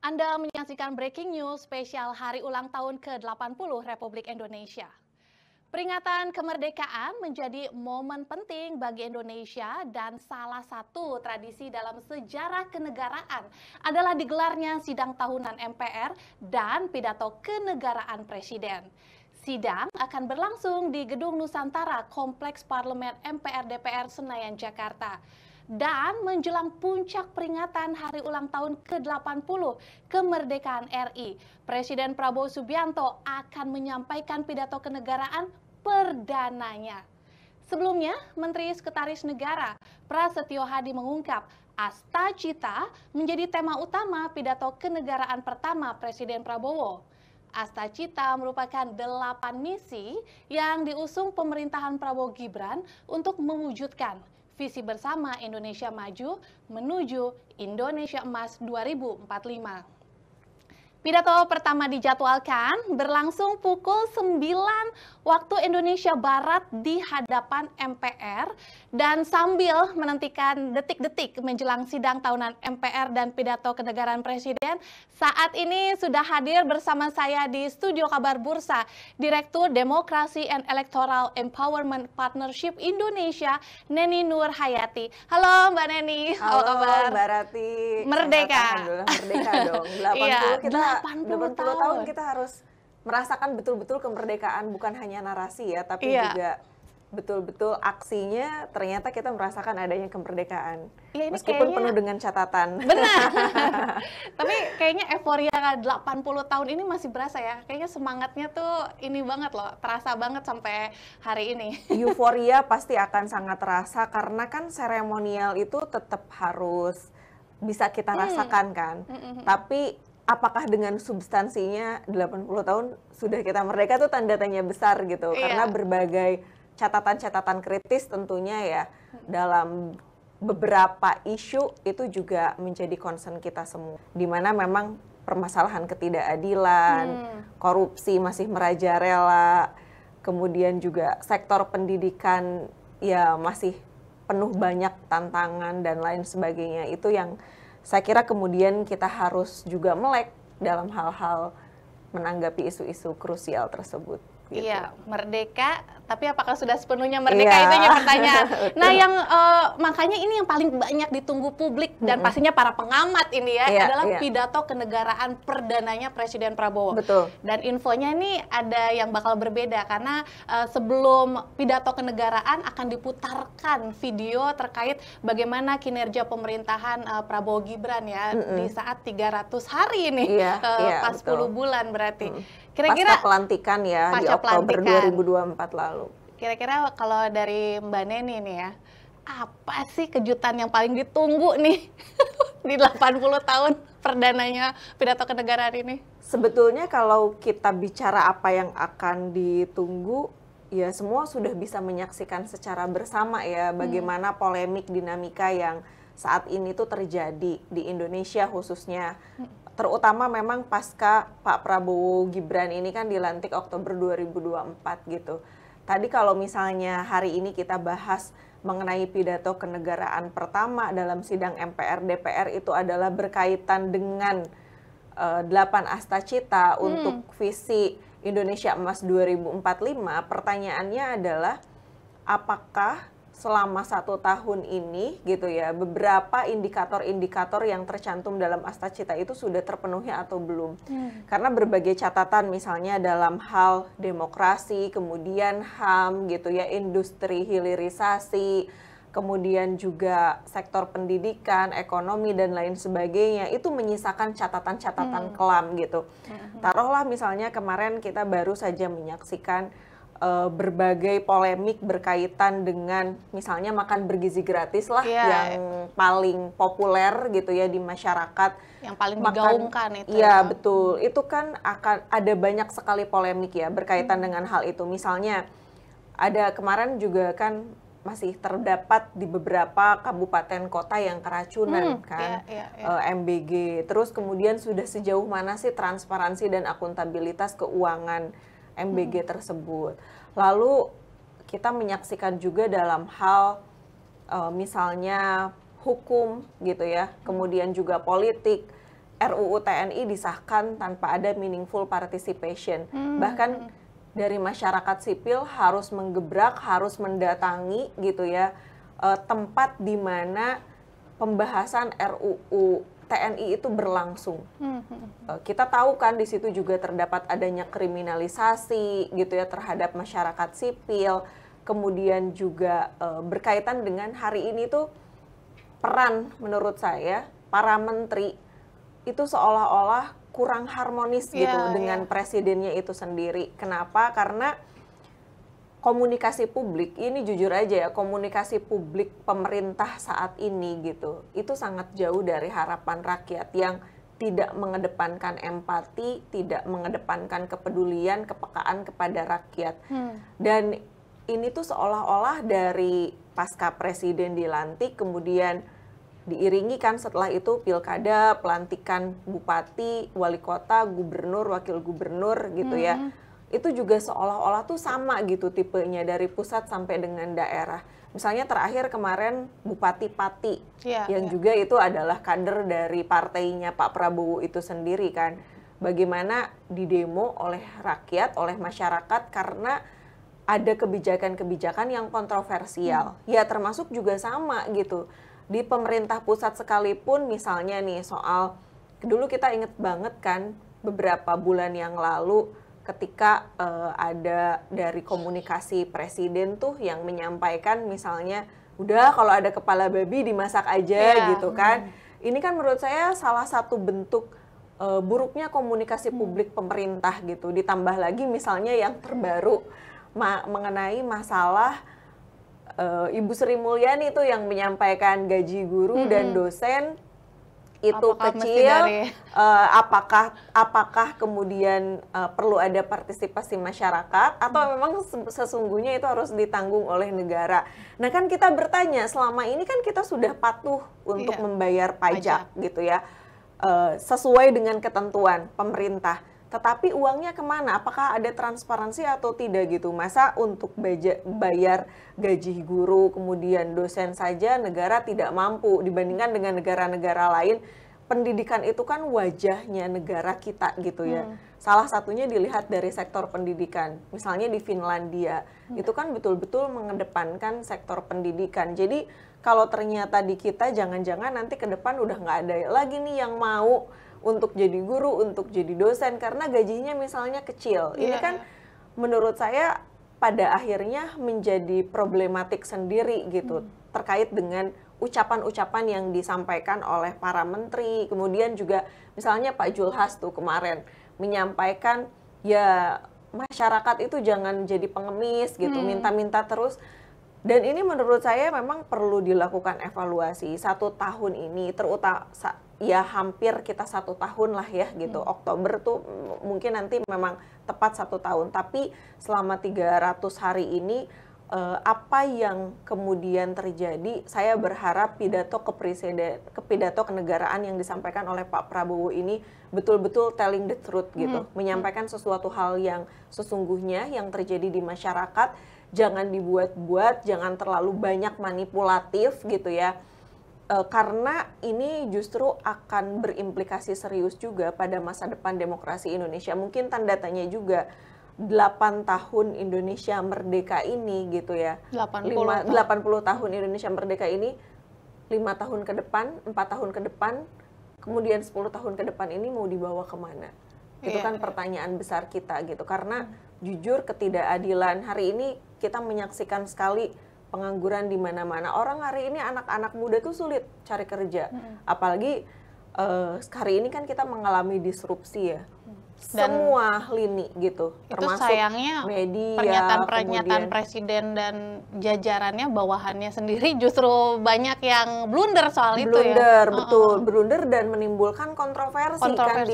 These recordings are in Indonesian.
Anda menyaksikan Breaking News spesial Hari Ulang Tahun ke-80 Republik Indonesia. Peringatan kemerdekaan menjadi momen penting bagi Indonesia dan salah satu tradisi dalam sejarah kenegaraan adalah digelarnya sidang tahunan MPR dan pidato kenegaraan Presiden. Sidang akan berlangsung di Gedung Nusantara Kompleks Parlemen MPR DPR Senayan, Jakarta. Dan menjelang puncak peringatan Hari Ulang Tahun ke-80 Kemerdekaan RI, Presiden Prabowo Subianto akan menyampaikan pidato kenegaraan perdananya. Sebelumnya, Menteri Sekretaris Negara Prasetyo Hadi mengungkap Asta Cita menjadi tema utama pidato kenegaraan pertama Presiden Prabowo. Asta Cita merupakan 8 misi yang diusung pemerintahan Prabowo Gibran untuk mewujudkan visi bersama Indonesia Maju menuju Indonesia Emas 2045. Pidato pertama dijadwalkan berlangsung pukul 9 waktu Indonesia Barat di hadapan MPR, dan sambil menantikan detik-detik menjelang sidang tahunan MPR dan pidato kenegaraan Presiden, saat ini sudah hadir bersama saya di studio Kabar Bursa Direktur Demokrasi and Electoral Empowerment Partnership Indonesia, Neni Nur Hayati. Halo Mbak Neni, apa kabar? Mbak Rati. Merdeka. Alhamdulillah merdeka dong. 80 iya, kita 80 tahun kita harus merasakan betul-betul kemerdekaan, bukan hanya narasi ya, tapi iya, juga betul-betul aksinya ternyata kita merasakan adanya kemerdekaan. Iya, ini meskipun kayaknya penuh dengan catatan. benar. Tapi kayaknya euforia 80 tahun ini masih berasa ya. Kayaknya semangatnya tuh ini banget loh, terasa banget sampai hari ini. Euforia pasti akan sangat terasa karena kan seremonial itu tetap harus bisa kita rasakan kan. Tapi apakah dengan substansinya 80 tahun sudah kita merdeka tuh tanda tanya besar gitu. Iya. Karena berbagai catatan-catatan kritis tentunya ya dalam beberapa isu itu juga menjadi concern kita semua. Dimana memang permasalahan ketidakadilan, korupsi masih merajalela, kemudian juga sektor pendidikan ya masih penuh banyak tantangan dan lain sebagainya. Itu yang saya kira kemudian kita harus juga melek dalam hal-hal menanggapi isu-isu krusial tersebut. Gitu. Iya, merdeka, tapi apakah sudah sepenuhnya merdeka? Iya. Itu yang pertanyaan. Nah, yang makanya ini yang paling banyak ditunggu publik dan pastinya para pengamat ini ya, adalah pidato kenegaraan perdananya Presiden Prabowo. Betul. Dan infonya ini ada yang bakal berbeda karena sebelum pidato kenegaraan akan diputarkan video terkait bagaimana kinerja pemerintahan Prabowo Gibran ya di saat 300 hari ini, pas 10 bulan berarti. Kira-kira pasca pelantikan ya di Oktober 2024 lalu. Kira-kira kalau dari Mbak Neni nih ya, apa sih kejutan yang paling ditunggu nih di 80 tahun perdananya pidato kenegaraan ini? Sebetulnya kalau kita bicara apa yang akan ditunggu, ya semua sudah bisa menyaksikan secara bersama ya bagaimana polemik dinamika yang saat ini tuh terjadi di Indonesia khususnya. Terutama memang pasca Pak Prabowo Gibran ini kan dilantik Oktober 2024 gitu. Tadi kalau misalnya hari ini kita bahas mengenai pidato kenegaraan pertama dalam sidang MPR DPR itu adalah berkaitan dengan 8 asta cita untuk visi Indonesia Emas 2045. Pertanyaannya adalah apakah selama 1 tahun ini gitu ya beberapa indikator-indikator yang tercantum dalam asta cita itu sudah terpenuhi atau belum? Karena berbagai catatan misalnya dalam hal demokrasi, kemudian HAM gitu ya, industri hilirisasi, kemudian juga sektor pendidikan, ekonomi dan lain sebagainya itu menyisakan catatan-catatan kelam gitu. Taruhlah misalnya kemarin kita baru saja menyaksikan berbagai polemik berkaitan dengan misalnya makan bergizi gratis lah yang paling populer gitu ya di masyarakat, yang paling digaungkan itu. Iya betul, itu kan akan ada banyak sekali polemik ya berkaitan dengan hal itu. Misalnya ada kemarin juga kan masih terdapat di beberapa kabupaten kota yang keracunan kan, MBG. Terus kemudian sudah sejauh mana sih transparansi dan akuntabilitas keuangan MBG tersebut. Lalu kita menyaksikan juga dalam hal misalnya hukum gitu ya, kemudian juga politik, RUU TNI disahkan tanpa ada meaningful participation. Bahkan dari masyarakat sipil harus menggebrak, harus mendatangi gitu ya tempat di mana pembahasan RUU TNI itu berlangsung. Kita tahu kan di situ juga terdapat adanya kriminalisasi gitu ya terhadap masyarakat sipil. Kemudian juga berkaitan dengan hari ini tuh peran menurut saya para menteri itu seolah-olah kurang harmonis gitu dengan presidennya itu sendiri. Kenapa? Karena komunikasi publik, ini jujur aja ya, komunikasi publik pemerintah saat ini gitu, itu sangat jauh dari harapan rakyat yang tidak mengedepankan empati, tidak mengedepankan kepedulian, kepekaan kepada rakyat. Dan ini tuh seolah-olah dari pasca presiden dilantik, kemudian diiringi kan setelah itu pilkada, pelantikan bupati, wali kota, gubernur, wakil gubernur gitu ya. Itu juga seolah-olah tuh sama gitu tipenya dari pusat sampai dengan daerah. Misalnya terakhir kemarin Bupati Pati yang juga itu adalah kader dari partainya Pak Prabowo itu sendiri kan. Bagaimana didemo oleh rakyat, oleh masyarakat karena ada kebijakan-kebijakan yang kontroversial. Ya termasuk juga sama gitu. Di pemerintah pusat sekalipun misalnya nih soal, dulu kita inget banget kan beberapa bulan yang lalu ketika ada dari komunikasi presiden tuh yang menyampaikan misalnya, udah kalau ada kepala babi dimasak aja gitu kan. Ini kan menurut saya salah satu bentuk buruknya komunikasi publik pemerintah gitu. Ditambah lagi misalnya yang terbaru mengenai masalah Ibu Sri Mulyani itu yang menyampaikan gaji guru dan dosen itu apakah kecil, apakah kemudian perlu ada partisipasi masyarakat atau memang sesungguhnya itu harus ditanggung oleh negara. Nah kan kita bertanya, selama ini kan kita sudah patuh untuk membayar pajak gitu ya, sesuai dengan ketentuan pemerintah. Tetapi uangnya kemana? Apakah ada transparansi atau tidak gitu? Masa untuk bayar gaji guru, kemudian dosen saja negara tidak mampu dibandingkan dengan negara-negara lain. Pendidikan itu kan wajahnya negara kita gitu ya. Salah satunya dilihat dari sektor pendidikan. Misalnya di Finlandia, itu kan betul-betul mengedepankan sektor pendidikan. Jadi kalau ternyata di kita jangan-jangan nanti ke depan udah nggak ada lagi nih yang mau untuk jadi guru, untuk jadi dosen, karena gajinya misalnya kecil. Ini kan menurut saya pada akhirnya menjadi problematik sendiri gitu, terkait dengan ucapan-ucapan yang disampaikan oleh para menteri. Kemudian juga misalnya Pak Julhas tuh kemarin menyampaikan, ya masyarakat itu jangan jadi pengemis gitu, minta-minta terus. Dan ini menurut saya memang perlu dilakukan evaluasi. 1 tahun ini terutama ya hampir kita 1 tahun lah ya gitu. Oktober tuh mungkin nanti memang tepat 1 tahun. Tapi selama 300 hari ini apa yang kemudian terjadi, saya berharap pidato kenegaraan yang disampaikan oleh Pak Prabowo ini betul-betul telling the truth gitu. Menyampaikan sesuatu hal yang sesungguhnya yang terjadi di masyarakat. Jangan dibuat-buat, jangan terlalu banyak manipulatif gitu ya. Karena ini justru akan berimplikasi serius juga pada masa depan demokrasi Indonesia. Mungkin tanda tanya juga 8 tahun Indonesia merdeka ini gitu ya. 80 tahun Indonesia merdeka ini, 5 tahun ke depan, 4 tahun ke depan, kemudian 10 tahun ke depan ini mau dibawa kemana? Itu kan pertanyaan besar kita gitu. Karena jujur ketidakadilan hari ini kita menyaksikan sekali pengangguran di mana-mana. Orang hari ini anak-anak muda tuh sulit cari kerja. Apalagi hari ini kan kita mengalami disrupsi ya. Dan semua lini gitu. Itu termasuk sayangnya media, pernyataan presiden dan jajarannya, bawahannya sendiri justru banyak yang blunder soal itu ya. Blunder, betul. Blunder dan menimbulkan kontroversi kan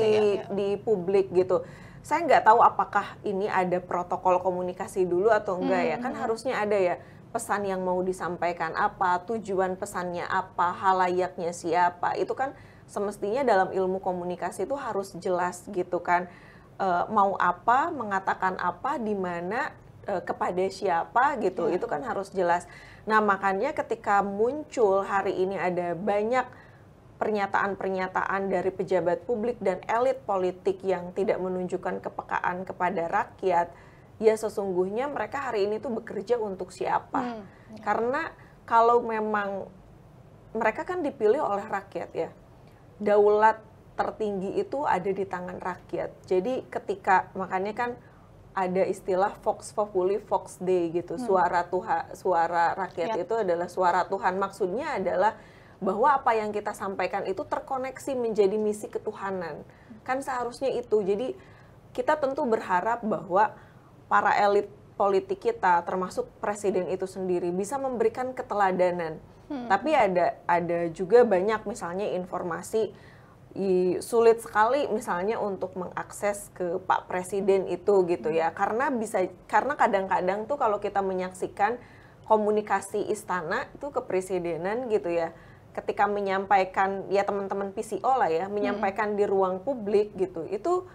di publik gitu. Saya nggak tahu apakah ini ada protokol komunikasi dulu atau enggak ya. Kan harusnya ada ya pesan yang mau disampaikan apa, tujuan pesannya apa, halayaknya siapa. Itu kan semestinya dalam ilmu komunikasi itu harus jelas gitu kan. Mau apa, mengatakan apa, di mana, kepada siapa gitu. Itu kan harus jelas. Nah makanya ketika muncul hari ini ada banyak pernyataan-pernyataan dari pejabat publik dan elit politik yang tidak menunjukkan kepekaan kepada rakyat, ya sesungguhnya mereka hari ini tuh bekerja untuk siapa? Karena kalau memang mereka kan dipilih oleh rakyat ya, daulat tertinggi itu ada di tangan rakyat. Jadi ketika, makanya kan ada istilah Vox Populi, Vox Dei gitu, suara Tuhan, suara rakyat itu adalah suara Tuhan. Maksudnya adalah bahwa apa yang kita sampaikan itu terkoneksi menjadi misi ketuhanan. Kan seharusnya itu. Jadi kita tentu berharap bahwa para elit politik kita, termasuk presiden itu sendiri, bisa memberikan keteladanan. Tapi ada juga banyak misalnya informasi sulit sekali misalnya untuk mengakses ke Pak Presiden itu gitu ya. Karena kadang-kadang tuh kalau kita menyaksikan komunikasi istana itu kepresidenan gitu ya, ketika menyampaikan, ya teman-teman PCO lah ya, menyampaikan di ruang publik gitu, itu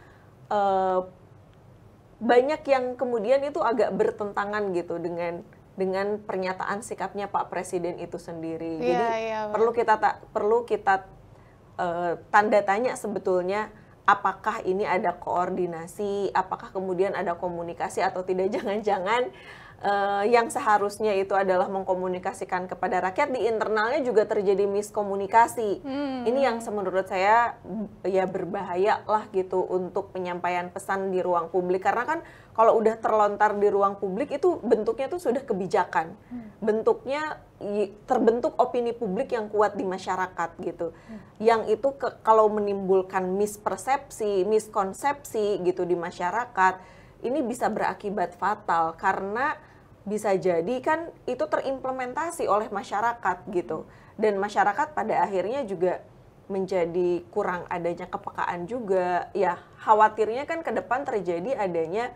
banyak yang kemudian itu agak bertentangan gitu dengan pernyataan sikapnya Pak Presiden itu sendiri. Jadi perlu kita tanda tanya sebetulnya, apakah ini ada koordinasi, apakah kemudian ada komunikasi atau tidak, jangan-jangan yang seharusnya itu adalah mengkomunikasikan kepada rakyat, di internalnya juga terjadi miskomunikasi. Ini yang menurut saya ya berbahaya lah gitu untuk penyampaian pesan di ruang publik, karena kan kalau udah terlontar di ruang publik itu bentuknya tuh sudah kebijakan, bentuknya terbentuk opini publik yang kuat di masyarakat gitu, yang itu kalau menimbulkan mispersepsi, miskonsepsi gitu di masyarakat, ini bisa berakibat fatal karena bisa jadi kan itu terimplementasi oleh masyarakat gitu, dan masyarakat pada akhirnya juga menjadi kurang adanya kepekaan juga ya. Khawatirnya kan ke depan terjadi adanya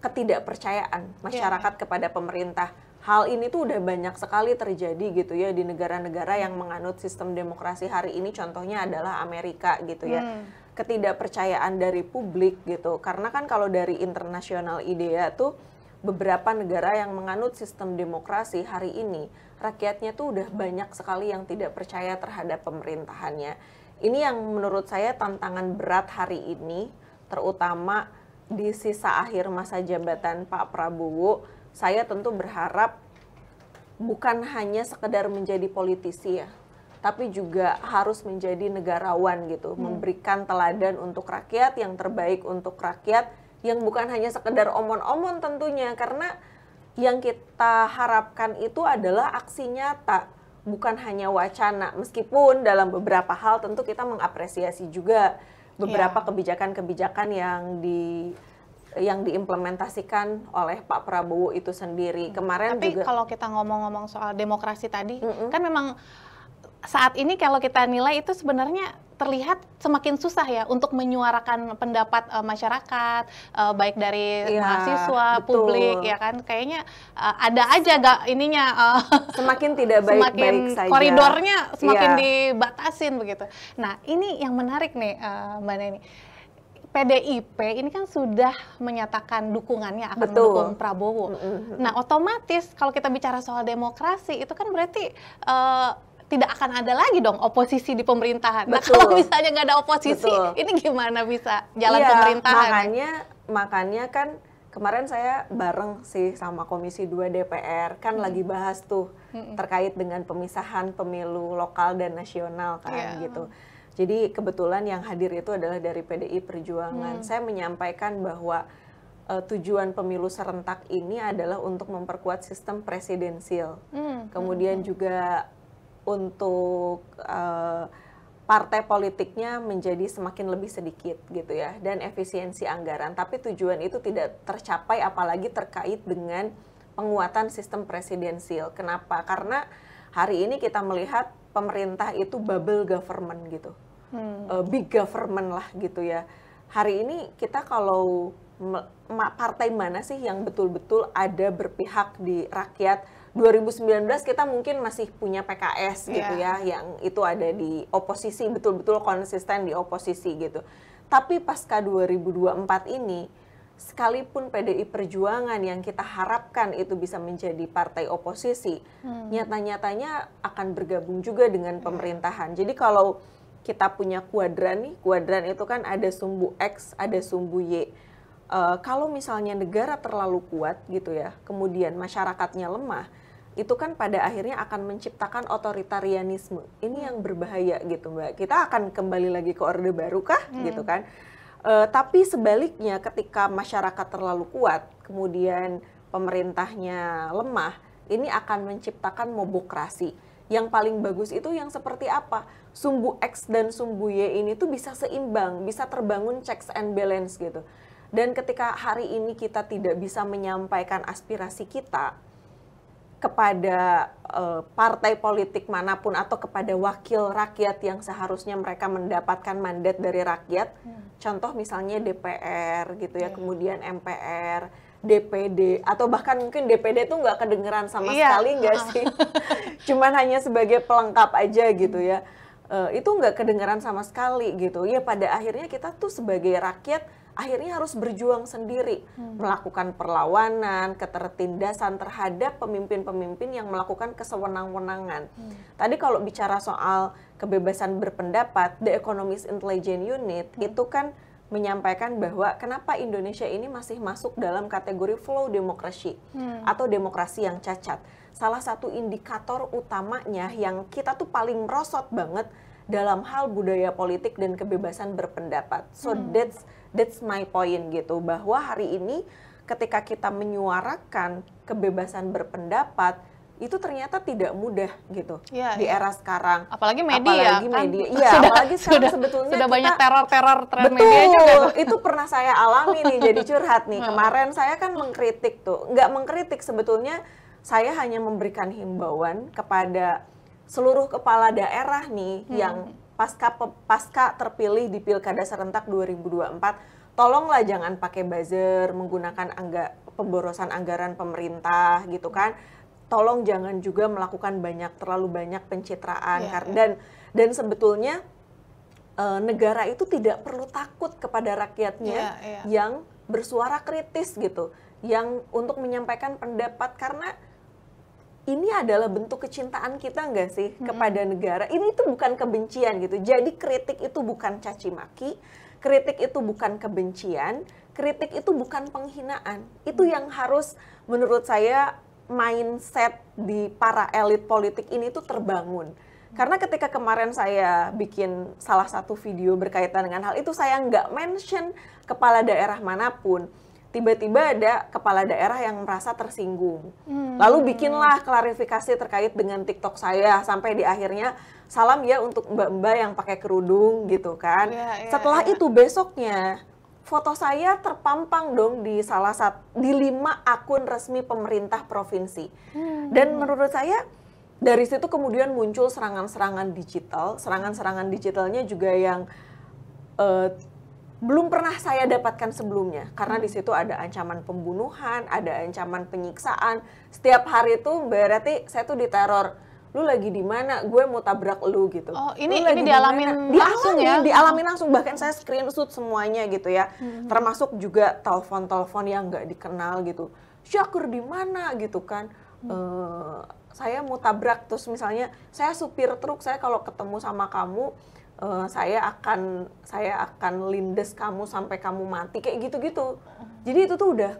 ketidakpercayaan masyarakat kepada pemerintah. Hal ini tuh udah banyak sekali terjadi gitu ya di negara-negara yang menganut sistem demokrasi hari ini, contohnya adalah Amerika gitu ya. Ketidakpercayaan dari publik gitu, karena kan kalau dari internasional IDEA tuh beberapa negara yang menganut sistem demokrasi hari ini, rakyatnya tuh udah banyak sekali yang tidak percaya terhadap pemerintahannya. Ini yang menurut saya tantangan berat hari ini, terutama di sisa akhir masa jabatan Pak Prabowo. Saya tentu berharap bukan hanya sekedar menjadi politisi ya, tapi juga harus menjadi negarawan gitu, memberikan teladan untuk rakyat, yang terbaik untuk rakyat, yang bukan hanya sekedar omon-omon tentunya, karena yang kita harapkan itu adalah aksi nyata, bukan hanya wacana. Meskipun dalam beberapa hal tentu kita mengapresiasi juga beberapa kebijakan-kebijakan yang diimplementasikan oleh Pak Prabowo itu sendiri. Kemarin tapi juga, kalau kita ngomong-ngomong soal demokrasi tadi, kan memang saat ini kalau kita nilai itu sebenarnya terlihat semakin susah ya untuk menyuarakan pendapat masyarakat, baik dari mahasiswa, publik ya kan, kayaknya ada aja semakin tidak baik-baik saja, koridornya semakin dibatasin begitu. Nah ini yang menarik nih Mbak Neni, PDIP ini kan sudah menyatakan dukungannya akan mendukung Prabowo. Nah otomatis kalau kita bicara soal demokrasi itu kan berarti tidak akan ada lagi dong oposisi di pemerintahan. Nah kalau misalnya nggak ada oposisi, ini gimana bisa jalan pemerintahan? Makanya kan kemarin saya bareng sih sama Komisi 2 DPR, kan lagi bahas tuh terkait dengan pemisahan pemilu lokal dan nasional kan gitu. Jadi kebetulan yang hadir itu adalah dari PDI Perjuangan. Saya menyampaikan bahwa tujuan pemilu serentak ini adalah untuk memperkuat sistem presidensial. Kemudian juga untuk partai politiknya menjadi semakin lebih sedikit gitu ya, dan efisiensi anggaran. Tapi tujuan itu tidak tercapai apalagi terkait dengan penguatan sistem presidensial. Kenapa? Karena hari ini kita melihat pemerintah itu bubble government gitu, big government lah gitu ya. Hari ini kita kalau partai mana sih yang betul-betul ada berpihak di rakyat? 2019 kita mungkin masih punya PKS gitu ya, yang itu ada di oposisi, betul-betul konsisten di oposisi gitu. Tapi pasca 2024 ini, sekalipun PDI Perjuangan yang kita harapkan itu bisa menjadi partai oposisi, nyata-nyatanya akan bergabung juga dengan pemerintahan. Jadi kalau kita punya kuadran nih, kuadran itu kan ada sumbu X, ada sumbu Y. Kalau misalnya negara terlalu kuat gitu ya, kemudian masyarakatnya lemah, itu kan pada akhirnya akan menciptakan otoritarianisme. Ini yang berbahaya gitu Mbak. Kita akan kembali lagi ke Orde Baru kah gitu kan. Tapi sebaliknya ketika masyarakat terlalu kuat, kemudian pemerintahnya lemah, ini akan menciptakan mobokrasi. Yang paling bagus itu yang seperti apa? Sumbu X dan sumbu Y ini tuh bisa seimbang, bisa terbangun checks and balance gitu. Dan ketika hari ini kita tidak bisa menyampaikan aspirasi kita kepada partai politik manapun atau kepada wakil rakyat yang seharusnya mereka mendapatkan mandat dari rakyat, contoh misalnya DPR gitu ya, kemudian MPR, DPD, atau bahkan mungkin DPD tuh nggak kedengeran sama sekali nggak sih, cuman hanya sebagai pelengkap aja gitu ya, itu nggak kedengeran sama sekali gitu ya. Pada akhirnya kita tuh sebagai rakyat akhirnya harus berjuang sendiri, melakukan perlawanan, ketertindasan terhadap pemimpin-pemimpin yang melakukan kesewenang-wenangan. Tadi kalau bicara soal kebebasan berpendapat, The Economist Intelligence Unit itu kan menyampaikan bahwa kenapa Indonesia ini masih masuk dalam kategori flow democracy atau demokrasi yang cacat. Salah satu indikator utamanya yang kita tuh paling merosot banget dalam hal budaya politik dan kebebasan berpendapat. So that's my point gitu, bahwa hari ini ketika kita menyuarakan kebebasan berpendapat itu ternyata tidak mudah gitu di era sekarang. Apalagi media kan? Iya, apalagi sekarang sebetulnya sudah kita, banyak teror betul, media juga. Itu pernah saya alami nih, jadi curhat nih. Kemarin saya kan mengkritik tuh, nggak mengkritik sebetulnya, saya hanya memberikan himbauan kepada seluruh kepala daerah nih yang pasca terpilih di Pilkada serentak 2024, tolonglah jangan pakai buzzer, menggunakan pemborosan anggaran pemerintah gitu kan. Tolong jangan juga melakukan terlalu banyak pencitraan, dan sebetulnya negara itu tidak perlu takut kepada rakyatnya yang bersuara kritis gitu, yang untuk menyampaikan pendapat, karena ini adalah bentuk kecintaan kita nggak sih kepada negara. Ini tuh bukan kebencian gitu. Jadi kritik itu bukan caci maki, kritik itu bukan kebencian, kritik itu bukan penghinaan. Itu yang harus menurut saya mindset di para elit politik ini tuh terbangun. Karena ketika kemarin saya bikin salah satu video berkaitan dengan hal itu, saya nggak mention kepala daerah manapun. Tiba-tiba ada kepala daerah yang merasa tersinggung. Lalu bikinlah klarifikasi terkait dengan TikTok saya, sampai di akhirnya salam ya untuk mbak-mbak yang pakai kerudung gitu kan. Setelah itu besoknya foto saya terpampang dong di di 5 akun resmi pemerintah provinsi. Dan menurut saya dari situ kemudian muncul serangan-serangan digital. Serangan-serangan digitalnya juga yang belum pernah saya dapatkan sebelumnya, karena di situ ada ancaman pembunuhan, ada ancaman penyiksaan. Setiap hari itu berarti saya tuh diteror. Lu lagi di mana? Gue mau tabrak lu gitu. Oh, ini dialamin langsung ya? Dialamin langsung, bahkan saya screenshot semuanya gitu ya. Termasuk juga telepon-telepon yang nggak dikenal gitu. Syakur di mana gitu kan? Saya mau tabrak, terus misalnya saya supir truk, saya kalau ketemu sama kamu saya akan lindes kamu sampai kamu mati, kayak gitu-gitu. Jadi itu tuh udah,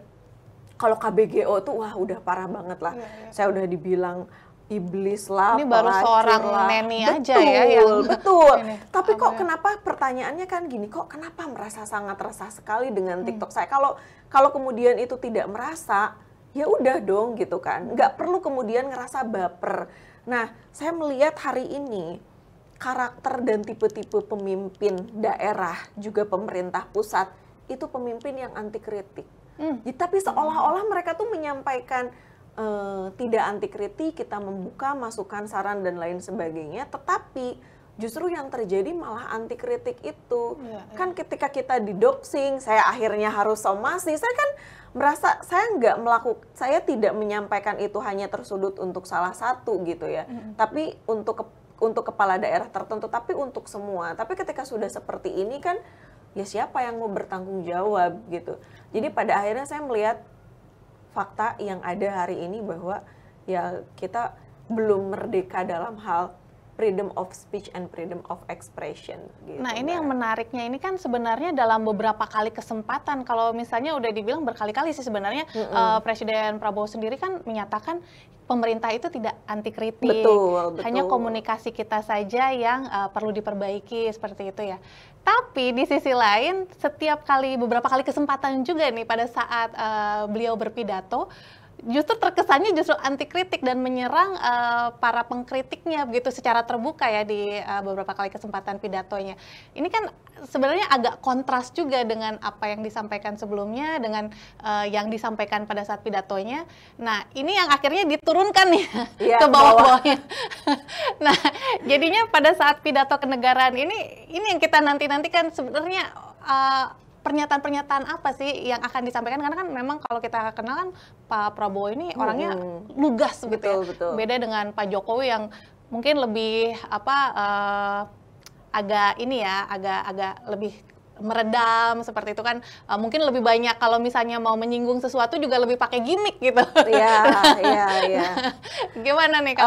kalau KBGO tuh wah udah parah banget lah. Saya udah dibilang iblis lah, ini baru seorang neni aja ya yang betul. Tapi kok kenapa, pertanyaannya kan gini, kok kenapa merasa sangat resah sekali dengan TikTok saya? Kalau kemudian itu tidak merasa, ya udah dong gitu kan. Nggak perlu kemudian ngerasa baper. Nah, saya melihat hari ini karakter dan tipe-tipe pemimpin daerah juga pemerintah pusat itu pemimpin yang anti kritik. Tapi seolah-olah mereka tuh menyampaikan tidak anti kritik, kita membuka masukan, saran dan lain sebagainya, tetapi justru yang terjadi malah anti kritik itu. Kan ketika kita didoxing, saya akhirnya harus somasi. Saya kan merasa saya tidak menyampaikan itu hanya tersudut untuk salah satu gitu ya. Tapi untuk kepala daerah tertentu, tapi untuk semua. Tapi ketika sudah seperti ini kan, ya siapa yang mau bertanggung jawab gitu. Jadi pada akhirnya saya melihat fakta yang ada hari ini bahwa ya kita belum merdeka dalam hal freedom of speech and freedom of expression. Gitu, Nah, ini yang menariknya ini kan sebenarnya dalam beberapa kali kesempatan, kalau misalnya udah dibilang berkali-kali sih sebenarnya Presiden Prabowo sendiri kan menyatakan pemerintah itu tidak anti kritik, Betul. hanya komunikasi kita saja yang perlu diperbaiki seperti itu ya. Tapi di sisi lain, beberapa kali kesempatan juga nih pada saat beliau berpidato, justru terkesannya justru anti kritik dan menyerang para pengkritiknya begitu secara terbuka ya di beberapa kali kesempatan pidatonya. Ini kan sebenarnya agak kontras juga dengan apa yang disampaikan sebelumnya dengan yang disampaikan pada saat pidatonya. Nah, ini yang akhirnya diturunkan nih Ya, ke bawah-bawahnya. Nah, jadinya pada saat pidato kenegaraan ini yang kita nanti-nantikan sebenarnya pernyataan-pernyataan apa sih yang akan disampaikan, karena kan memang kalau kita kenal kan Pak Prabowo ini orangnya lugas gitu ya. Beda dengan Pak Jokowi yang mungkin lebih agak lebih meredam seperti itu kan, mungkin lebih banyak kalau misalnya mau menyinggung sesuatu juga lebih pakai gimmick gitu. Iya. Gimana nih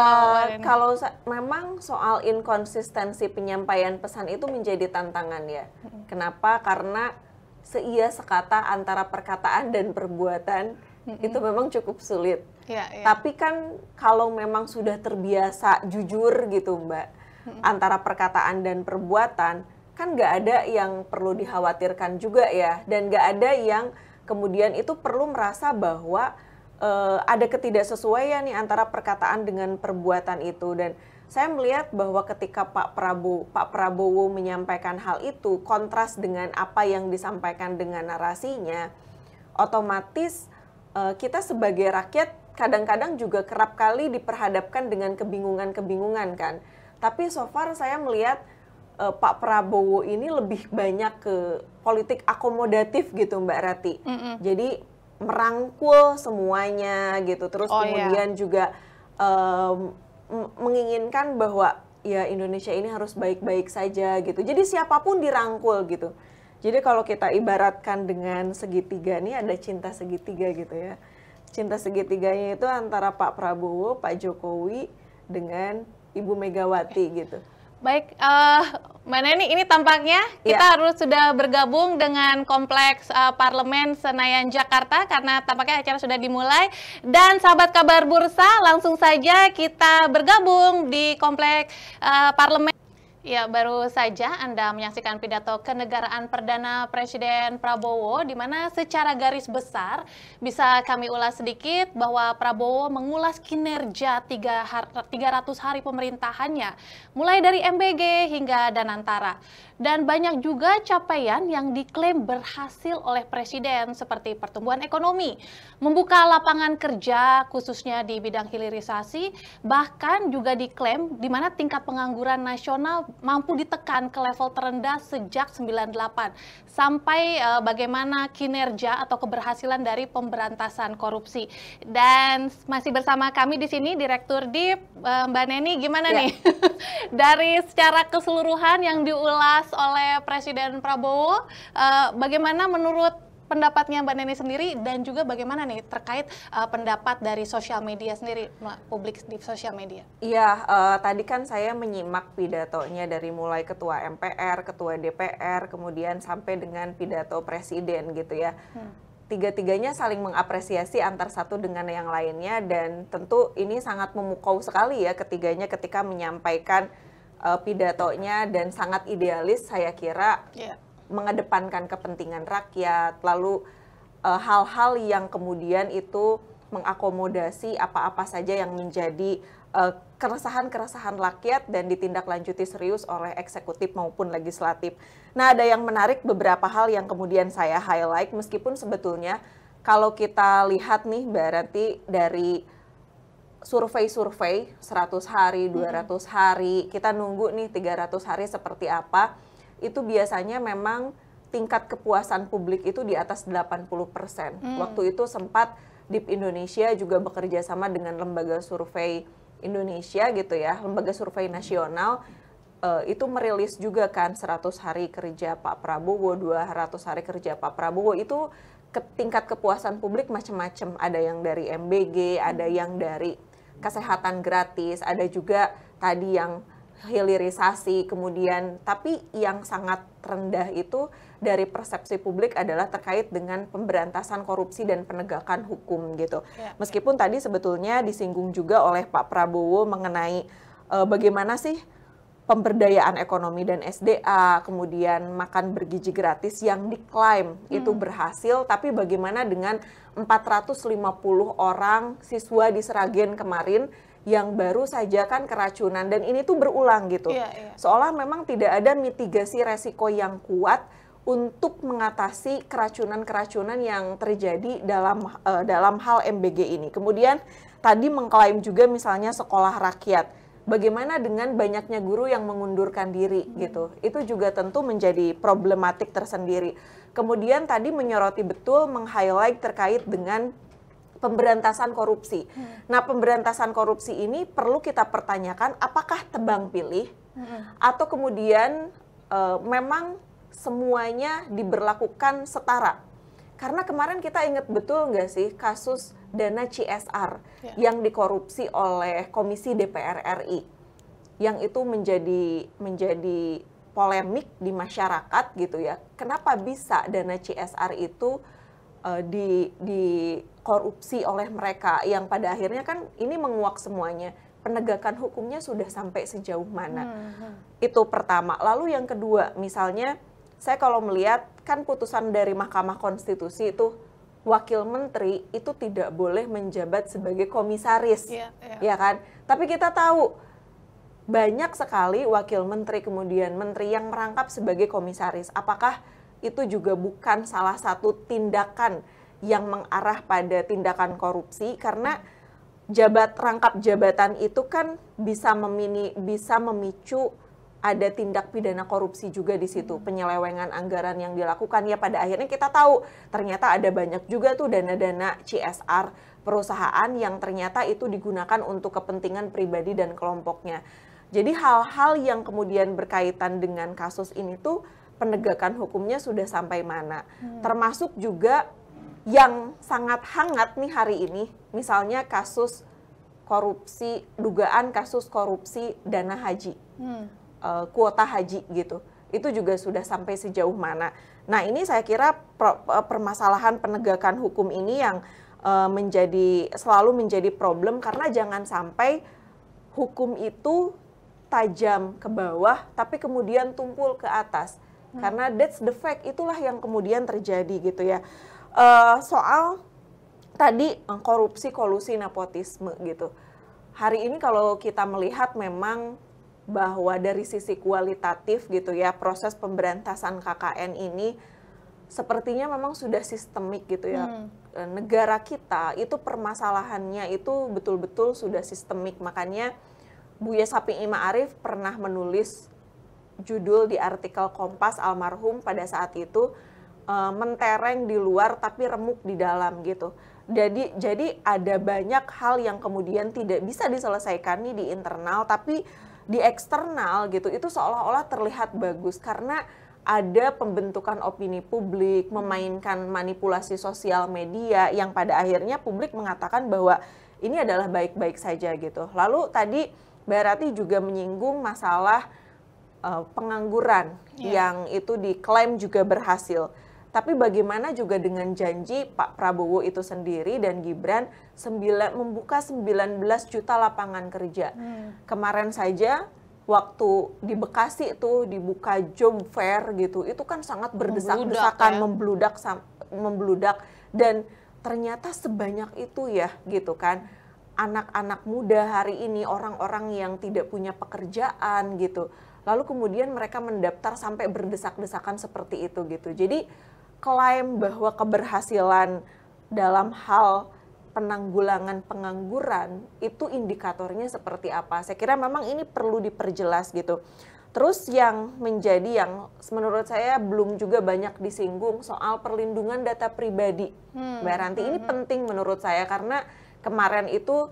kalau memang soal inkonsistensi penyampaian pesan itu menjadi tantangan ya. Kenapa? Karena seia sekata antara perkataan dan perbuatan itu memang cukup sulit. Tapi kan kalau memang sudah terbiasa jujur gitu Mbak, antara perkataan dan perbuatan, kan nggak ada yang perlu dikhawatirkan juga ya. Dan nggak ada yang kemudian itu perlu merasa bahwa ada ketidaksesuaian nih antara perkataan dengan perbuatan itu. Dan saya melihat bahwa ketika Pak Prabowo menyampaikan hal itu kontras dengan apa yang disampaikan dengan narasinya, otomatis kita sebagai rakyat kadang-kadang juga kerap kali diperhadapkan dengan kebingungan-kebingungan kan. Tapi so far saya melihat Pak Prabowo ini lebih banyak ke politik akomodatif gitu Mbak Rati. Jadi merangkul semuanya gitu. Terus kemudian juga menginginkan bahwa ya Indonesia ini harus baik-baik saja gitu. Jadi siapapun dirangkul gitu. Jadi kalau kita ibaratkan dengan segitiga nih, ada cinta segitiga gitu ya. Cinta segitiganya itu antara Pak Prabowo, Pak Jokowi dengan Ibu Megawati gitu. Baik, Mbak Neni, ini tampaknya kita harus sudah bergabung dengan Kompleks Parlemen Senayan Jakarta karena tampaknya acara sudah dimulai. Dan sahabat kabar Bursa, langsung saja kita bergabung di Kompleks Parlemen. Ya, baru saja Anda menyaksikan pidato kenegaraan Perdana Presiden Prabowo, di mana secara garis besar bisa kami ulas sedikit bahwa Prabowo mengulas kinerja 300 hari pemerintahannya, mulai dari MBG hingga Danantara. Dan banyak juga capaian yang diklaim berhasil oleh Presiden seperti pertumbuhan ekonomi, membuka lapangan kerja khususnya di bidang hilirisasi, bahkan juga diklaim di mana tingkat pengangguran nasional mampu ditekan ke level terendah sejak 98, sampai bagaimana kinerja atau keberhasilan dari pemberantasan korupsi. Dan masih bersama kami di sini Direktur DIP, Mbak Neni, gimana nih dari secara keseluruhan yang diulas oleh Presiden Prabowo, bagaimana menurut pendapatnya Mbak Neni sendiri, dan juga bagaimana nih terkait pendapat dari sosial media sendiri, publik di sosial media? Iya, tadi kan saya menyimak pidatonya dari mulai Ketua MPR, Ketua DPR, kemudian sampai dengan pidato Presiden gitu ya. Tiga-tiganya saling mengapresiasi antar satu dengan yang lainnya, dan tentu ini sangat memukau sekali ya ketiganya ketika menyampaikan pidatonya, dan sangat idealis saya kira, mengedepankan kepentingan rakyat, lalu hal-hal yang kemudian itu mengakomodasi apa-apa saja yang menjadi keresahan-keresahan rakyat dan ditindaklanjuti serius oleh eksekutif maupun legislatif. Nah, ada yang menarik, beberapa hal yang kemudian saya highlight, meskipun sebetulnya kalau kita lihat nih Mbak Rati, dari survei-survei 100 hari, 200 hari, kita nunggu nih 300 hari seperti apa, itu biasanya memang tingkat kepuasan publik itu di atas 80%. Waktu itu sempat DIP Indonesia juga bekerja sama dengan lembaga survei Indonesia gitu ya, lembaga survei nasional, itu merilis juga kan 100 hari kerja Pak Prabowo, 200 hari kerja Pak Prabowo, itu tingkat kepuasan publik macam-macam, ada yang dari MBG, ada yang dari kesehatan gratis, ada juga tadi yang hilirisasi, kemudian tapi yang sangat rendah itu dari persepsi publik adalah terkait dengan pemberantasan korupsi dan penegakan hukum gitu. Meskipun tadi sebetulnya disinggung juga oleh Pak Prabowo mengenai bagaimana sih pemberdayaan ekonomi dan SDA, kemudian makan bergizi gratis yang diklaim itu berhasil, tapi bagaimana dengan 450 orang siswa di Sragen kemarin yang baru saja kan keracunan, dan ini tuh berulang gitu. Seolah memang tidak ada mitigasi resiko yang kuat untuk mengatasi keracunan-keracunan yang terjadi dalam hal MBG ini. Kemudian tadi mengklaim juga misalnya sekolah rakyat. Bagaimana dengan banyaknya guru yang mengundurkan diri gitu. Itu juga tentu menjadi problematik tersendiri. Kemudian tadi menyoroti betul, meng-highlight terkait dengan pemberantasan korupsi. Nah, pemberantasan korupsi ini perlu kita pertanyakan apakah tebang pilih atau kemudian memang semuanya diberlakukan setara. Karena kemarin kita ingat betul nggak sih kasus dana CSR yang dikorupsi oleh Komisi DPR RI, yang itu menjadi polemik di masyarakat gitu ya. Kenapa bisa dana CSR itu dikorupsi oleh mereka, yang pada akhirnya kan ini menguak semuanya. Penegakan hukumnya sudah sampai sejauh mana? Itu pertama. Lalu yang kedua, misalnya saya kalau melihat kan putusan dari Mahkamah Konstitusi itu wakil menteri itu tidak boleh menjabat sebagai komisaris, ya kan? Tapi kita tahu banyak sekali wakil menteri kemudian menteri yang merangkap sebagai komisaris. Apakah itu juga bukan salah satu tindakan yang mengarah pada tindakan korupsi? Karena rangkap jabatan itu kan bisa memicu ada tindak pidana korupsi juga di situ, penyelewengan anggaran yang dilakukan. Ya pada akhirnya kita tahu ternyata ada banyak juga tuh dana-dana CSR perusahaan yang ternyata itu digunakan untuk kepentingan pribadi dan kelompoknya. Jadi hal-hal yang kemudian berkaitan dengan kasus ini tuh penegakan hukumnya sudah sampai mana. Termasuk juga yang sangat hangat nih hari ini, misalnya kasus korupsi, dugaan kasus korupsi dana haji. Kuota haji gitu, itu juga sudah sampai sejauh mana. Nah ini saya kira permasalahan penegakan hukum ini yang selalu menjadi problem, karena jangan sampai hukum itu tajam ke bawah tapi kemudian tumpul ke atas, karena that's the fact, itulah yang kemudian terjadi gitu ya. Soal tadi korupsi, kolusi, nepotisme gitu, hari ini kalau kita melihat memang bahwa dari sisi kualitatif gitu ya, proses pemberantasan KKN ini sepertinya memang sudah sistemik gitu ya. Negara kita itu permasalahannya itu betul-betul sudah sistemik. Makanya Buya Sapi'i Ma'arif pernah menulis judul di artikel Kompas almarhum pada saat itu, mentereng di luar tapi remuk di dalam gitu. Jadi ada banyak hal yang kemudian tidak bisa diselesaikan nih di internal, tapi di eksternal gitu itu seolah-olah terlihat bagus karena ada pembentukan opini publik, memainkan manipulasi sosial media yang pada akhirnya publik mengatakan bahwa ini adalah baik-baik saja gitu. Lalu tadi Mbak Rati juga menyinggung masalah pengangguran yang itu diklaim juga berhasil. Tapi bagaimana juga dengan janji Pak Prabowo itu sendiri dan Gibran membuka 19 juta lapangan kerja. Kemarin saja waktu di Bekasi itu dibuka job fair gitu, itu kan sangat berdesak-desakan, membludak, dan ternyata sebanyak itu ya gitu kan. Anak-anak muda hari ini, orang-orang yang tidak punya pekerjaan gitu, lalu kemudian mereka mendaftar sampai berdesak-desakan seperti itu gitu. Jadi klaim bahwa keberhasilan dalam hal penanggulangan pengangguran itu indikatornya seperti apa? Saya kira memang ini perlu diperjelas gitu. Terus yang menurut saya belum juga banyak disinggung soal perlindungan data pribadi. Mbak Ranti, ini penting menurut saya karena kemarin itu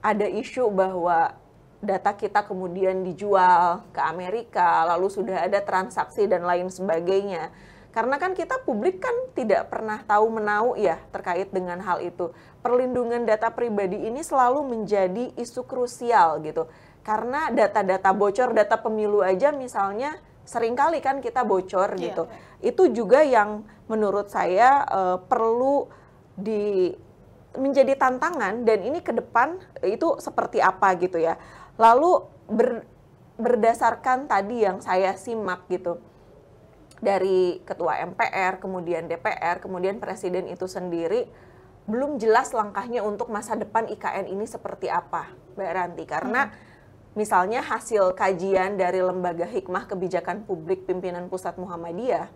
ada isu bahwa data kita kemudian dijual ke Amerika, lalu sudah ada transaksi dan lain sebagainya. Karena kan kita publik kan tidak pernah tahu menau ya terkait dengan hal itu. Perlindungan data pribadi ini selalu menjadi isu krusial gitu. Karena data-data bocor, data pemilu aja misalnya seringkali kan kita bocor gitu. Itu juga yang menurut saya perlu menjadi tantangan, dan ini ke depan itu seperti apa gitu ya. Lalu berdasarkan tadi yang saya simak gitu, dari Ketua MPR, kemudian DPR, kemudian Presiden itu sendiri, belum jelas langkahnya untuk masa depan IKN ini seperti apa, Mbak Ranti. Karena misalnya hasil kajian dari Lembaga Hikmah Kebijakan Publik Pimpinan Pusat Muhammadiyah,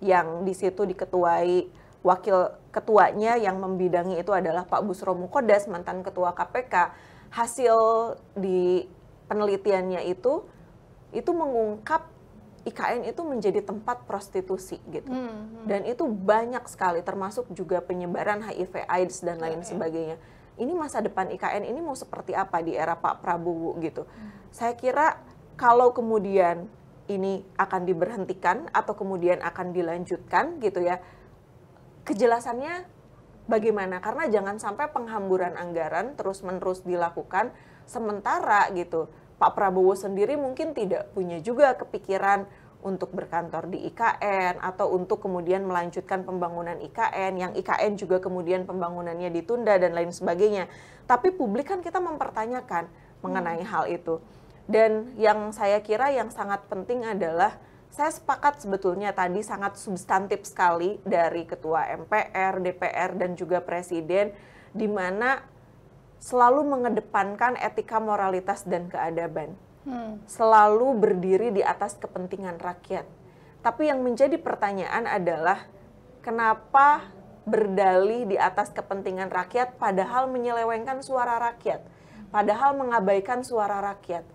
yang di situ diketuai wakil ketuanya yang membidangi itu adalah Pak Busro Mukodas, mantan Ketua KPK. Hasil di penelitiannya itu mengungkap IKN itu menjadi tempat prostitusi gitu. Dan itu banyak sekali, termasuk juga penyebaran HIV AIDS dan lain sebagainya. Ini masa depan IKN ini mau seperti apa di era Pak Prabowo gitu. Saya kira kalau kemudian ini akan diberhentikan atau kemudian akan dilanjutkan gitu ya, kejelasannya bagaimana? Karena jangan sampai penghamburan anggaran terus-menerus dilakukan, sementara gitu Pak Prabowo sendiri mungkin tidak punya juga kepikiran untuk berkantor di IKN atau untuk kemudian melanjutkan pembangunan IKN, yang IKN juga kemudian pembangunannya ditunda dan lain sebagainya. Tapi publik kan kita mempertanyakan mengenai hal itu. Dan yang saya kira yang sangat penting adalah, saya sepakat sebetulnya tadi sangat substantif sekali dari Ketua MPR, DPR, dan juga Presiden, di mana selalu mengedepankan etika, moralitas, dan keadaban. Selalu berdiri di atas kepentingan rakyat. Tapi yang menjadi pertanyaan adalah, kenapa berdalih di atas kepentingan rakyat padahal menyelewengkan suara rakyat, padahal mengabaikan suara rakyat.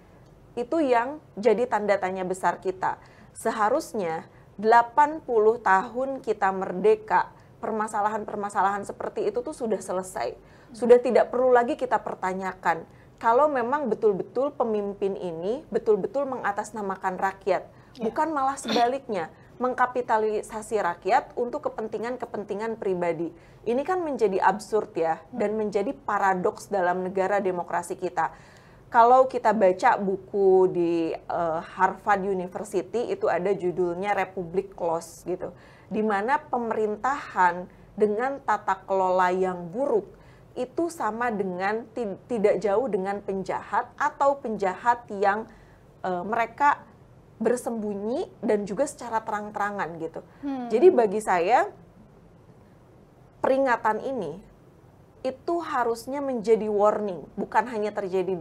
Itu yang jadi tanda tanya besar kita. Seharusnya 80 tahun kita merdeka, permasalahan-permasalahan seperti itu tuh sudah selesai. Sudah tidak perlu lagi kita pertanyakan. Kalau memang betul-betul pemimpin ini betul-betul mengatasnamakan rakyat, bukan malah sebaliknya, mengkapitalisasi rakyat untuk kepentingan-kepentingan pribadi. Ini kan menjadi absurd ya, dan menjadi paradoks dalam negara demokrasi kita. Kalau kita baca buku di Harvard University, itu ada judulnya Republic Clause gitu, di mana pemerintahan dengan tata kelola yang buruk itu sama dengan tidak jauh dengan penjahat atau penjahat yang mereka bersembunyi dan juga secara terang-terangan gitu. Jadi bagi saya peringatan ini itu harusnya menjadi warning, bukan hanya terjadi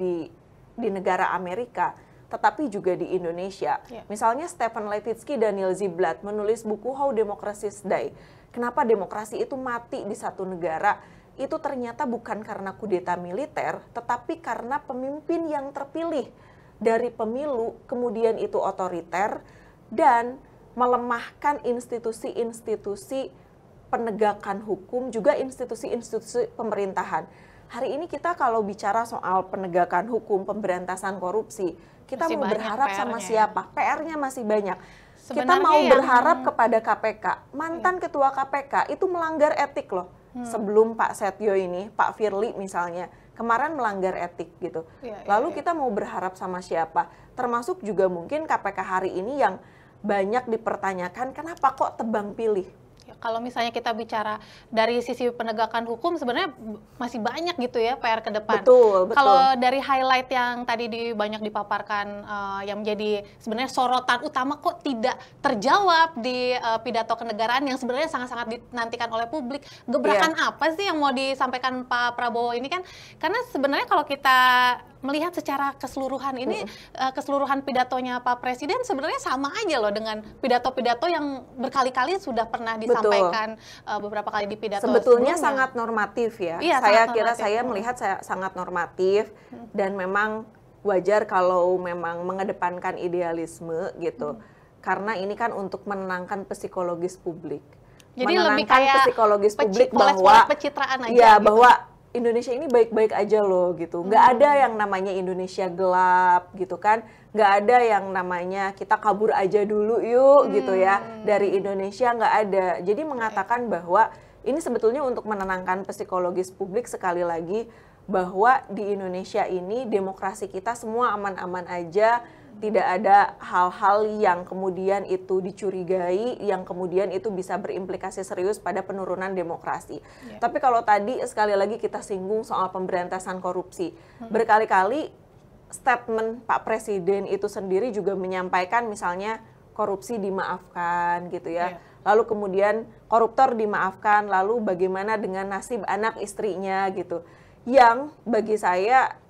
di negara Amerika, tetapi juga di Indonesia. Misalnya Stephen Levitsky dan Neil Ziblatt menulis buku How Democracies Die. Kenapa demokrasi itu mati di satu negara? Itu ternyata bukan karena kudeta militer, tetapi karena pemimpin yang terpilih dari pemilu, kemudian itu otoriter, dan melemahkan institusi-institusi penegakan hukum, juga institusi-institusi pemerintahan. Hari ini kita kalau bicara soal penegakan hukum, pemberantasan korupsi, kita masih mau berharap sama siapa? PR-nya masih banyak. Sebenarnya kita mau berharap kepada KPK. Mantan ketua KPK itu melanggar etik loh. Sebelum Pak Setio ini, Pak Firly misalnya, kemarin melanggar etik gitu. Lalu kita mau berharap sama siapa? Termasuk juga mungkin KPK hari ini yang banyak dipertanyakan, kenapa kok tebang pilih? Kalau misalnya kita bicara dari sisi penegakan hukum, sebenarnya masih banyak gitu ya PR ke depan. Betul. Kalau dari highlight yang tadi banyak dipaparkan, yang menjadi sebenarnya sorotan utama kok tidak terjawab di pidato kenegaraan yang sebenarnya sangat-sangat dinantikan oleh publik. Gebrakan apa sih yang mau disampaikan Pak Prabowo ini kan? Karena sebenarnya kalau kita melihat secara keseluruhan ini, keseluruhan pidatonya Pak Presiden sebenarnya sama aja loh dengan pidato-pidato yang berkali-kali sudah pernah disampaikan beberapa kali di pidato sebetulnya sebelumnya. Sangat normatif ya. Iya, saya melihat sangat normatif, dan memang wajar kalau memang mengedepankan idealisme gitu. Karena ini kan untuk menenangkan psikologis publik. Jadi lebih kayak psikologis publik bahwa pencitraan aja ya, gitu. bahwa Indonesia ini baik-baik aja loh gitu. Nggak ada yang namanya Indonesia gelap gitu kan. Nggak ada yang namanya kita kabur aja dulu yuk gitu ya. Dari Indonesia nggak ada. Jadi mengatakan bahwa ini sebetulnya untuk menenangkan psikologis publik, sekali lagi bahwa di Indonesia ini demokrasi kita semua aman-aman aja, tidak ada hal-hal yang kemudian itu dicurigai, yang kemudian itu bisa berimplikasi serius pada penurunan demokrasi. Tapi kalau tadi sekali lagi kita singgung soal pemberantasan korupsi, berkali-kali statement Pak Presiden itu sendiri juga menyampaikan misalnya korupsi dimaafkan gitu ya. Lalu kemudian koruptor dimaafkan, lalu bagaimana dengan nasib anak istrinya gitu. Yang bagi saya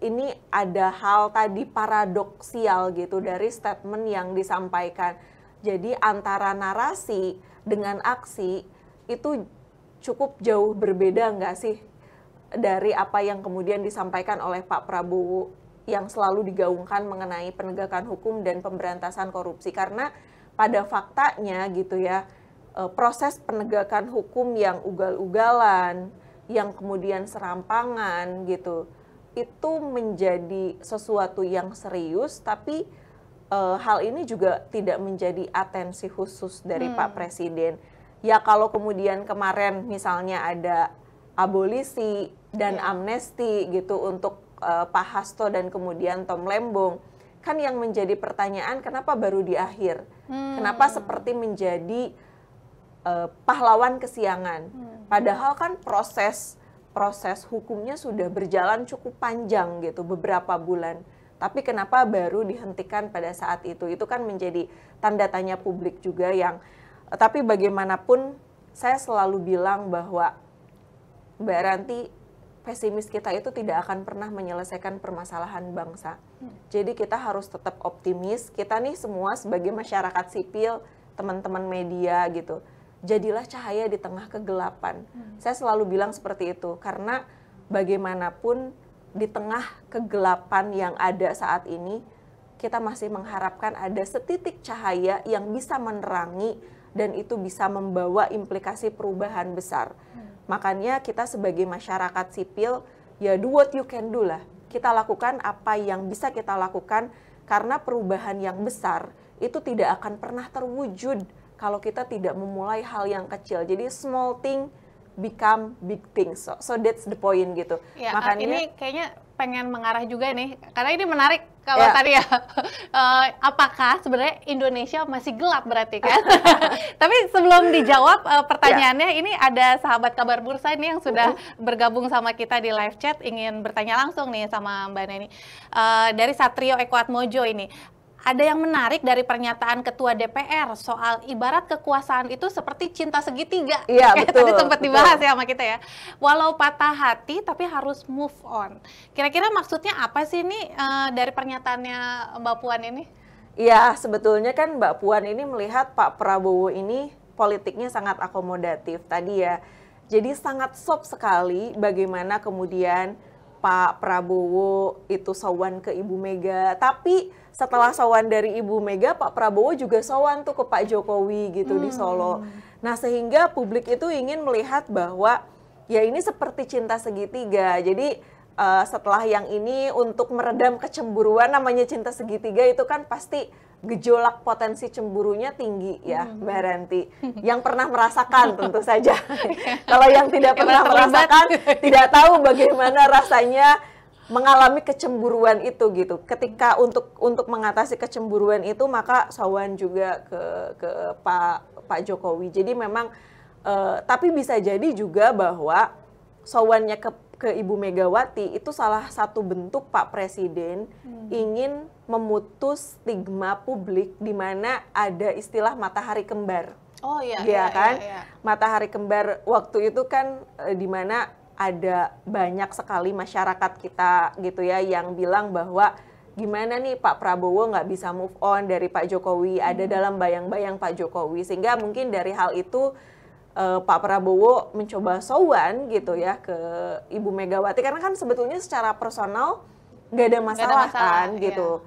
ini ada hal tadi paradoksial gitu dari statement yang disampaikan. Jadi antara narasi dengan aksi itu cukup jauh berbeda nggak sih dari apa yang kemudian disampaikan oleh Pak Prabowo yang selalu digaungkan mengenai penegakan hukum dan pemberantasan korupsi. Karena pada faktanya gitu ya, proses penegakan hukum yang ugal-ugalan, yang kemudian serampangan gitu, itu menjadi sesuatu yang serius, tapi hal ini juga tidak menjadi atensi khusus dari Pak Presiden. Ya kalau kemudian kemarin misalnya ada abolisi dan amnesti gitu untuk Pak Hasto dan kemudian Tom Lembong, kan yang menjadi pertanyaan kenapa baru di akhir? Kenapa seperti menjadi pahlawan kesiangan? Padahal kan proses hukumnya sudah berjalan cukup panjang gitu, beberapa bulan. Tapi kenapa baru dihentikan pada saat itu? Itu kan menjadi tanda tanya publik juga yang, tapi bagaimanapun saya selalu bilang bahwa Mbak Ranti, pesimis kita itu tidak akan pernah menyelesaikan permasalahan bangsa. Jadi kita harus tetap optimis, kita nih semua sebagai masyarakat sipil, teman-teman media gitu, jadilah cahaya di tengah kegelapan. Saya selalu bilang seperti itu, karena bagaimanapun di tengah kegelapan yang ada saat ini, kita masih mengharapkan ada setitik cahaya yang bisa menerangi dan itu bisa membawa implikasi perubahan besar. Makanya kita sebagai masyarakat sipil, ya do what you can do lah. Kita lakukan apa yang bisa kita lakukan, karena perubahan yang besar itu tidak akan pernah terwujud kalau kita tidak memulai hal yang kecil. Jadi small thing become big things. So that's the point gitu. Ya, makanya ini kayaknya pengen mengarah juga nih, karena ini menarik kalau tadi ya, apakah sebenarnya Indonesia masih gelap berarti kan? Tapi sebelum dijawab pertanyaannya, ini ada sahabat kabar bursa ini yang sudah bergabung sama kita di live chat, ingin bertanya langsung nih sama Mbak Neni. Dari Satrio Eko Atmojo ini, ada yang menarik dari pernyataan Ketua DPR soal ibarat kekuasaan itu seperti cinta segitiga. Iya, betul. Tadi sempat dibahas ya sama kita ya. Walau patah hati tapi harus move on. Kira-kira maksudnya apa sih nih dari pernyataannya Mbak Puan ini? Iya, sebetulnya kan Mbak Puan ini melihat Pak Prabowo ini politiknya sangat akomodatif tadi ya. Jadi sangat soft sekali bagaimana kemudian Pak Prabowo itu sowan ke Ibu Mega, tapi setelah sowan dari Ibu Mega, Pak Prabowo juga sowan tuh ke Pak Jokowi gitu di Solo. Nah sehingga publik itu ingin melihat bahwa ya ini seperti cinta segitiga. Jadi setelah yang ini untuk meredam kecemburuan, namanya cinta segitiga itu kan pasti gejolak potensi cemburunya tinggi ya Mbak Ranti. Yang pernah merasakan tentu saja. Kalau yang tidak pernah merasakan tidak tahu bagaimana rasanya mengalami kecemburuan itu gitu. Ketika untuk mengatasi kecemburuan itu maka sowan juga ke Pak Jokowi. Jadi memang tapi bisa jadi juga bahwa sowannya ke Ibu Megawati itu salah satu bentuk Pak Presiden ingin memutus stigma publik di mana ada istilah matahari kembar. Oh iya, ya kan? Iya. Matahari kembar waktu itu kan di mana ada banyak sekali masyarakat kita gitu ya yang bilang bahwa gimana nih Pak Prabowo nggak bisa move on dari Pak Jokowi, ada dalam bayang-bayang Pak Jokowi, sehingga mungkin dari hal itu Pak Prabowo mencoba sowan gitu ya ke Ibu Megawati, karena kan sebetulnya secara personal nggak ada masalah kan gitu.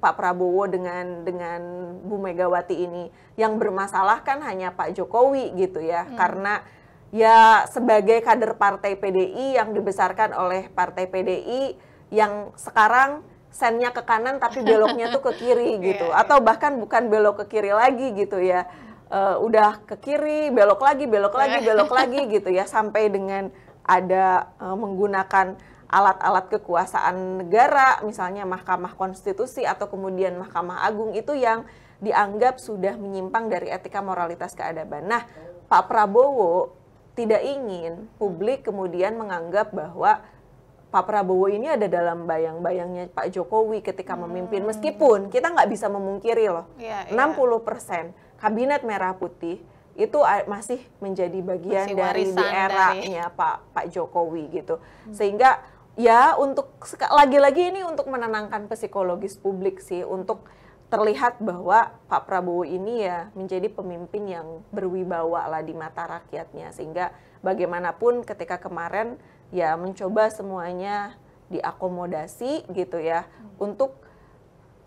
Pak Prabowo dengan Bu Megawati ini, yang bermasalah kan hanya Pak Jokowi gitu ya, karena ya sebagai kader partai PDI yang dibesarkan oleh partai PDI yang sekarang sennya ke kanan tapi beloknya tuh ke kiri gitu, atau bahkan bukan belok ke kiri lagi gitu ya. Udah ke kiri, belok lagi gitu ya, sampai dengan ada menggunakan alat-alat kekuasaan negara, misalnya Mahkamah Konstitusi atau kemudian Mahkamah Agung itu yang dianggap sudah menyimpang dari etika moralitas keadaban. Nah, Pak Prabowo tidak ingin publik kemudian menganggap bahwa Pak Prabowo ini ada dalam bayang-bayangnya Pak Jokowi ketika memimpin, meskipun kita nggak bisa memungkiri loh, 60% kabinet merah putih itu masih menjadi bagian dari di eranya Pak Jokowi gitu. Sehingga ya untuk lagi-lagi ini untuk menenangkan psikologis publik sih, untuk terlihat bahwa Pak Prabowo ini ya menjadi pemimpin yang berwibawa lah di mata rakyatnya, sehingga bagaimanapun ketika kemarin ya mencoba semuanya diakomodasi gitu ya, untuk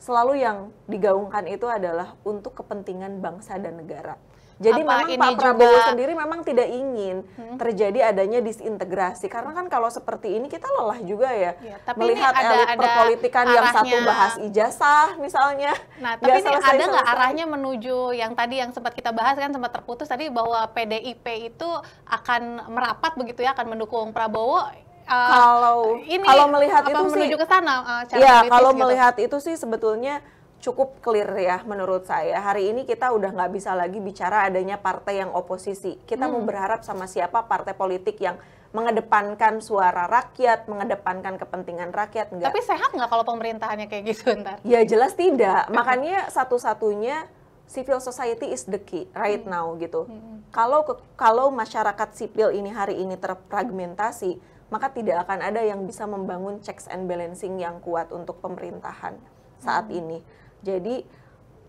selalu yang digaungkan itu adalah untuk kepentingan bangsa dan negara. Jadi memang Pak Prabowo sendiri memang tidak ingin terjadi adanya disintegrasi, karena kan kalau seperti ini kita lelah juga ya, melihat elit perpolitikan yang satu bahas ijazah misalnya. Nah, tapi ini ada nggak arahnya menuju yang tadi yang sempat kita bahas, kan sempat terputus tadi bahwa PDIP itu akan merapat begitu ya, akan mendukung Prabowo. Kalau melihat itu sih menuju ke sana, ya kalau melihat itu sih sebetulnya cukup clear ya menurut saya. Hari ini kita udah nggak bisa lagi bicara adanya partai yang oposisi. Kita mau berharap sama siapa partai politik yang mengedepankan suara rakyat, mengedepankan kepentingan rakyat. Enggak. Tapi sehat nggak kalau pemerintahannya kayak gitu ntar? Ya jelas tidak. Makanya satu-satunya civil society is the key right now gitu. Kalau masyarakat sipil ini hari ini terfragmentasi, maka tidak akan ada yang bisa membangun checks and balancing yang kuat untuk pemerintahan saat ini. Jadi,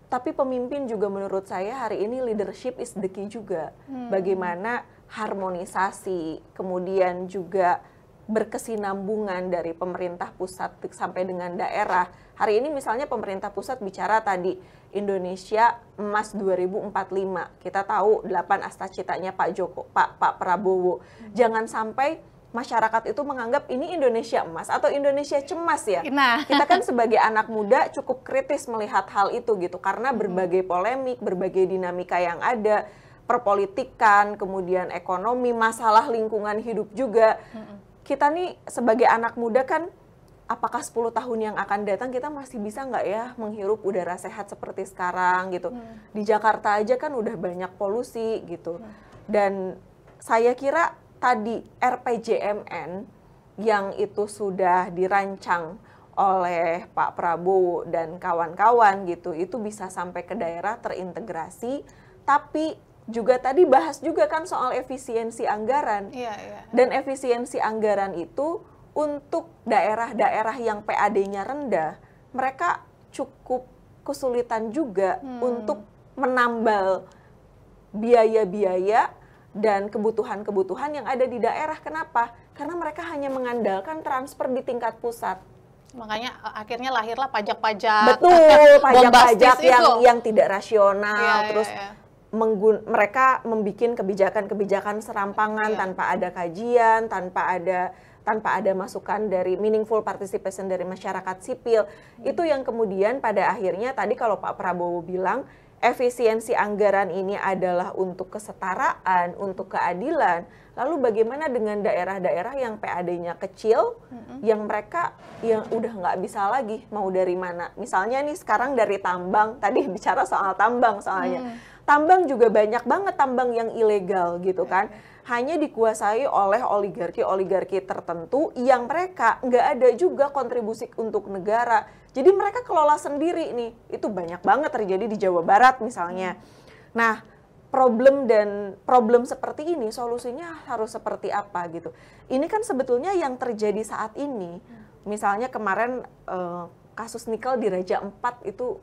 tapi pemimpin juga menurut saya hari ini leadership is the key juga. Bagaimana harmonisasi, kemudian juga berkesinambungan dari pemerintah pusat sampai dengan daerah. Hari ini misalnya pemerintah pusat bicara tadi, Indonesia Emas 2045. Kita tahu 8 astacitanya Pak Prabowo. Jangan sampai masyarakat itu menganggap ini Indonesia emas atau Indonesia cemas ya. Nah, kita kan sebagai anak muda cukup kritis melihat hal itu gitu, karena berbagai polemik, berbagai dinamika yang ada, perpolitikan, kemudian ekonomi, masalah lingkungan hidup juga. Kita nih sebagai anak muda kan, apakah 10 tahun yang akan datang kita masih bisa nggak ya menghirup udara sehat seperti sekarang gitu. Di Jakarta aja kan udah banyak polusi gitu. Dan saya kira tadi RPJMN yang itu sudah dirancang oleh Pak Prabowo dan kawan-kawan gitu, itu bisa sampai ke daerah terintegrasi, tapi juga tadi bahas juga kan soal efisiensi anggaran. Dan efisiensi anggaran itu untuk daerah-daerah yang PAD-nya rendah, mereka cukup kesulitan juga untuk menambal biaya-biaya dan kebutuhan-kebutuhan yang ada di daerah. Kenapa? Karena mereka hanya mengandalkan transfer di tingkat pusat. Makanya akhirnya lahirlah pajak-pajak. Betul, pajak-pajak yang tidak rasional. Terus mereka membuat kebijakan-kebijakan serampangan tanpa ada kajian, tanpa ada masukan dari meaningful participation dari masyarakat sipil. Itu yang kemudian pada akhirnya tadi kalau Pak Prabowo bilang efisiensi anggaran ini adalah untuk kesetaraan, untuk keadilan. Lalu bagaimana dengan daerah-daerah yang PAD-nya kecil, yang mereka yang udah nggak bisa lagi mau dari mana? Misalnya nih sekarang dari tambang, tadi bicara soal tambang soalnya. Tambang juga banyak banget tambang yang ilegal gitu kan. Hanya dikuasai oleh oligarki-oligarki tertentu yang mereka nggak ada juga kontribusi untuk negara. Jadi mereka kelola sendiri nih, itu banyak banget terjadi di Jawa Barat misalnya. Nah, problem seperti ini solusinya harus seperti apa gitu. Ini kan sebetulnya yang terjadi saat ini. Misalnya kemarin kasus nikel di Raja Ampat itu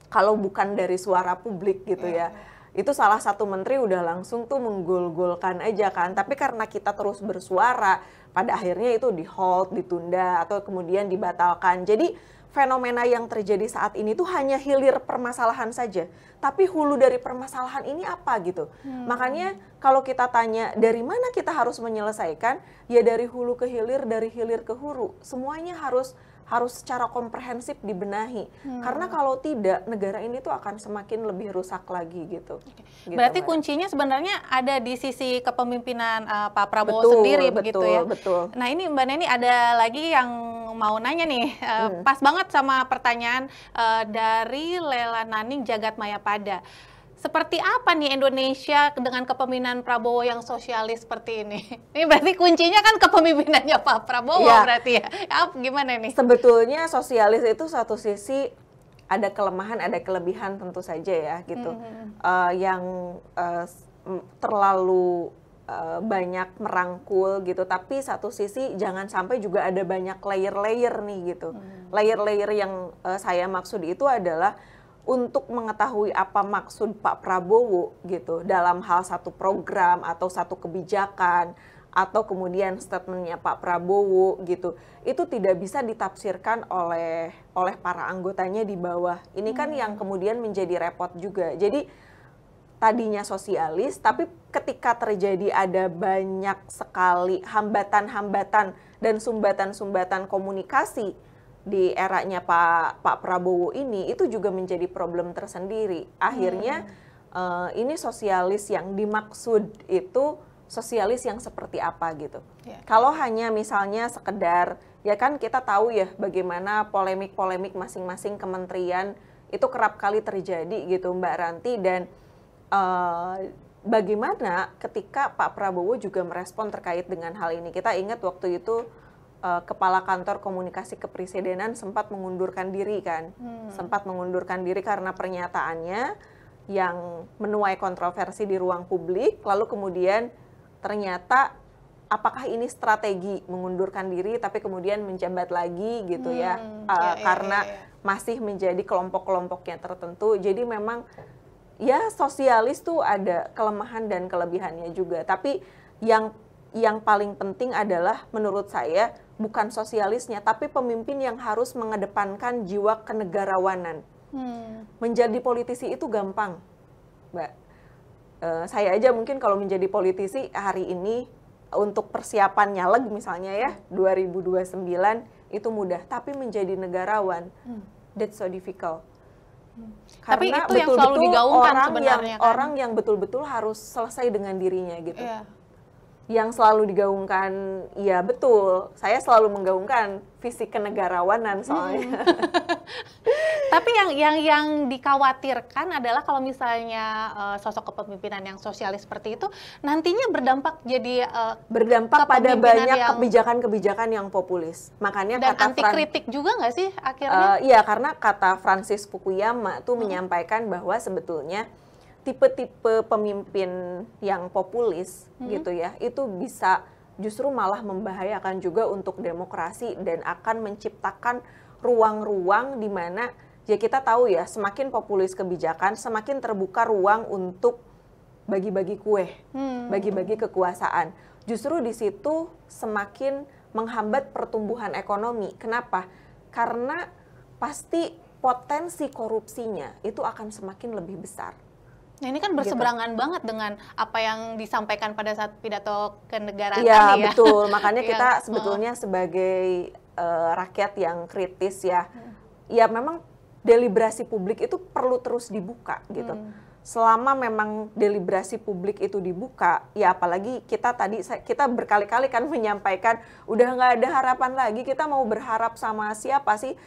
kalau bukan dari suara publik gitu ya. Itu salah satu menteri udah langsung tuh menggol-golkan aja kan. Tapi karena kita terus bersuara, pada akhirnya itu di-hold, ditunda, atau kemudian dibatalkan. Jadi fenomena yang terjadi saat ini tuh hanya hilir permasalahan saja. Tapi hulu dari permasalahan ini apa gitu. Makanya kalau kita tanya dari mana kita harus menyelesaikan, ya dari hulu ke hilir, dari hilir ke hulu. Semuanya harus harus secara komprehensif dibenahi. Karena kalau tidak, negara ini tuh akan semakin lebih rusak lagi gitu. Gitu, Berarti Mbak. kuncinya sebenarnya ada di sisi kepemimpinan Pak Prabowo Betul, sendiri betul, begitu ya. betul. Nah ini Mbak Neni ada lagi yang mau nanya nih, pas banget sama pertanyaan dari Lela Naning Jagat Mayapada. Seperti apa nih Indonesia dengan kepemimpinan Prabowo yang sosialis seperti ini? Ini berarti kuncinya kan kepemimpinannya Pak Prabowo Iya. berarti ya. Ya, gimana nih? Sebetulnya sosialis itu satu sisi ada kelemahan, ada kelebihan tentu saja ya gitu. Yang terlalu banyak merangkul gitu, tapi satu sisi jangan sampai juga ada banyak layer-layer nih gitu. Layer-layer yang saya maksud itu adalah untuk mengetahui apa maksud Pak Prabowo gitu dalam hal satu program atau satu kebijakan atau kemudian statementnya Pak Prabowo gitu, itu tidak bisa ditafsirkan oleh para anggotanya di bawah. Ini kan yang kemudian menjadi repot juga. Jadi tadinya sosialis, tapi ketika terjadi ada banyak sekali hambatan-hambatan dan sumbatan-sumbatan komunikasi di eranya Pak Prabowo ini, itu juga menjadi problem tersendiri. Akhirnya ini sosialis yang dimaksud itu sosialis yang seperti apa gitu. Kalau hanya misalnya sekedar, ya kan kita tahu ya bagaimana polemik-polemik masing-masing kementerian itu kerap kali terjadi gitu Mbak Ranti, dan bagaimana ketika Pak Prabowo juga merespon terkait dengan hal ini. Kita ingat waktu itu Kepala Kantor Komunikasi Kepresidenan sempat mengundurkan diri kan, sempat mengundurkan diri karena pernyataannya yang menuai kontroversi di ruang publik, lalu kemudian ternyata apakah ini strategi mengundurkan diri tapi kemudian menjabat lagi gitu ya, karena masih menjadi kelompok-kelompoknya tertentu. Jadi memang ya sosialis tuh ada kelemahan dan kelebihannya juga, tapi yang paling penting adalah menurut saya bukan sosialisnya, tapi pemimpin yang harus mengedepankan jiwa kenegarawanan. Menjadi politisi itu gampang, Mbak. Saya aja mungkin kalau menjadi politisi hari ini untuk persiapan nyaleg misalnya ya 2029 itu mudah, tapi menjadi negarawan that's so difficult. Tapi Karena itu yang selalu digaungkan sebenarnya kan? Orang yang betul-betul harus selesai dengan dirinya gitu. Yang selalu digaungkan, ya betul, saya selalu menggaungkan visi kenegarawanan soalnya. Tapi yang dikhawatirkan adalah kalau misalnya sosok kepemimpinan yang sosialis seperti itu nantinya berdampak jadi berdampak pada banyak yang kebijakan-kebijakan yang populis. Makanya dan kata anti kritik juga nggak sih akhirnya? Iya, karena kata Francis Fukuyama tuh menyampaikan bahwa sebetulnya tipe-tipe pemimpin yang populis gitu ya, itu bisa justru malah membahayakan juga untuk demokrasi dan akan menciptakan ruang-ruang di mana ya kita tahu ya, semakin populis kebijakan, semakin terbuka ruang untuk bagi-bagi kue, bagi-bagi kekuasaan. Justru di situ semakin menghambat pertumbuhan ekonomi. Kenapa? Karena pasti potensi korupsinya itu akan semakin lebih besar. Nah, ini kan berseberangan banget dengan apa yang disampaikan pada saat pidato kenegaraan tadi ya. Iya, betul. Makanya kita sebetulnya sebagai rakyat yang kritis ya, ya memang deliberasi publik itu perlu terus dibuka gitu. Selama memang deliberasi publik itu dibuka, ya apalagi kita berkali-kali kan menyampaikan udah nggak ada harapan lagi, kita mau berharap sama siapa sih?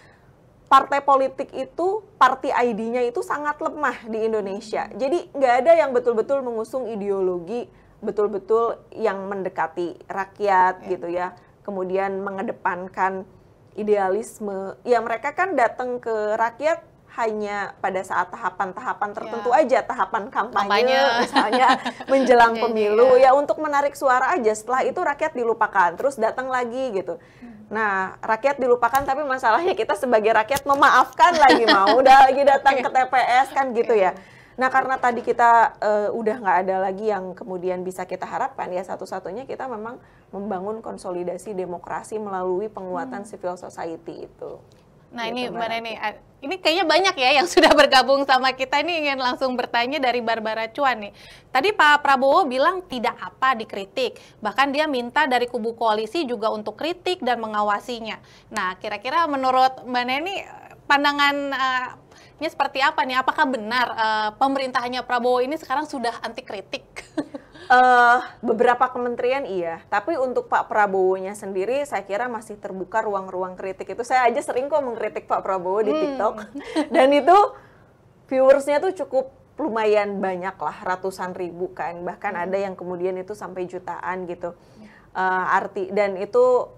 Partai politik itu, party ID-nya itu sangat lemah di Indonesia. Jadi nggak ada yang betul-betul mengusung ideologi, betul-betul yang mendekati rakyat gitu ya. Kemudian mengedepankan idealisme. Ya mereka kan datang ke rakyat hanya pada saat tahapan-tahapan tertentu aja, tahapan kampanye misalnya menjelang pemilu ya untuk menarik suara aja. Setelah itu rakyat dilupakan, terus datang lagi gitu. Nah, rakyat dilupakan tapi masalahnya kita sebagai rakyat memaafkan lagi, mau udah lagi datang ke TPS kan gitu ya. Nah, karena tadi kita udah nggak ada lagi yang kemudian bisa kita harapkan, ya satu-satunya kita memang membangun konsolidasi demokrasi melalui penguatan civil society itu. Nah gitu, ini Mbak Mbak Rati. Neni, ini kayaknya banyak ya yang sudah bergabung sama kita, ini ingin langsung bertanya dari Barbara Cuan nih. Tadi Pak Prabowo bilang tidak apa dikritik, bahkan dia minta dari kubu koalisi juga untuk kritik dan mengawasinya. Nah kira-kira menurut Mbak Neni, pandangannya seperti apa nih? Apakah benar pemerintahannya Prabowo ini sekarang sudah anti kritik? Beberapa kementerian iya, tapi untuk Pak Prabowo-nya sendiri saya kira masih terbuka ruang-ruang kritik itu. Saya aja sering kok mengkritik Pak Prabowo di TikTok, dan itu viewersnya tuh cukup lumayan banyak lah, ratusan ribu kan, bahkan ada yang kemudian itu sampai jutaan gitu. Dan itu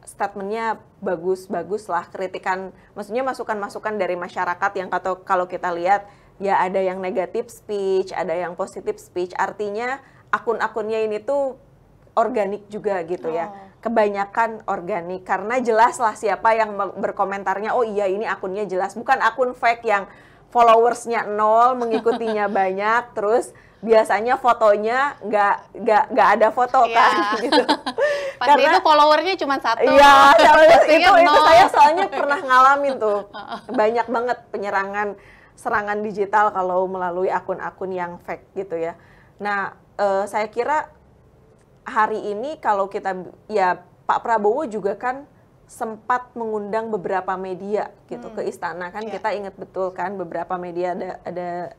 statementnya bagus-bagus lah, kritikan, maksudnya masukan-masukan dari masyarakat yang kalau kita lihat ya ada yang negatif speech, ada yang positif speech, artinya akun-akunnya ini tuh organik juga gitu ya. Kebanyakan organik karena jelas lah siapa yang berkomentarnya, oh iya ini akunnya jelas, bukan akun fake yang followersnya 0, mengikutinya banyak, terus biasanya fotonya nggak ada foto kan gitu. Pasti itu followernya cuma 1. Iya, itu 0. saya soalnya pernah ngalamin tuh. Banyak banget serangan digital kalau melalui akun-akun yang fake gitu ya. Nah, saya kira hari ini kalau kita, ya Pak Prabowo juga kan sempat mengundang beberapa media gitu ke istana kan, kita ingat betul kan beberapa media, ada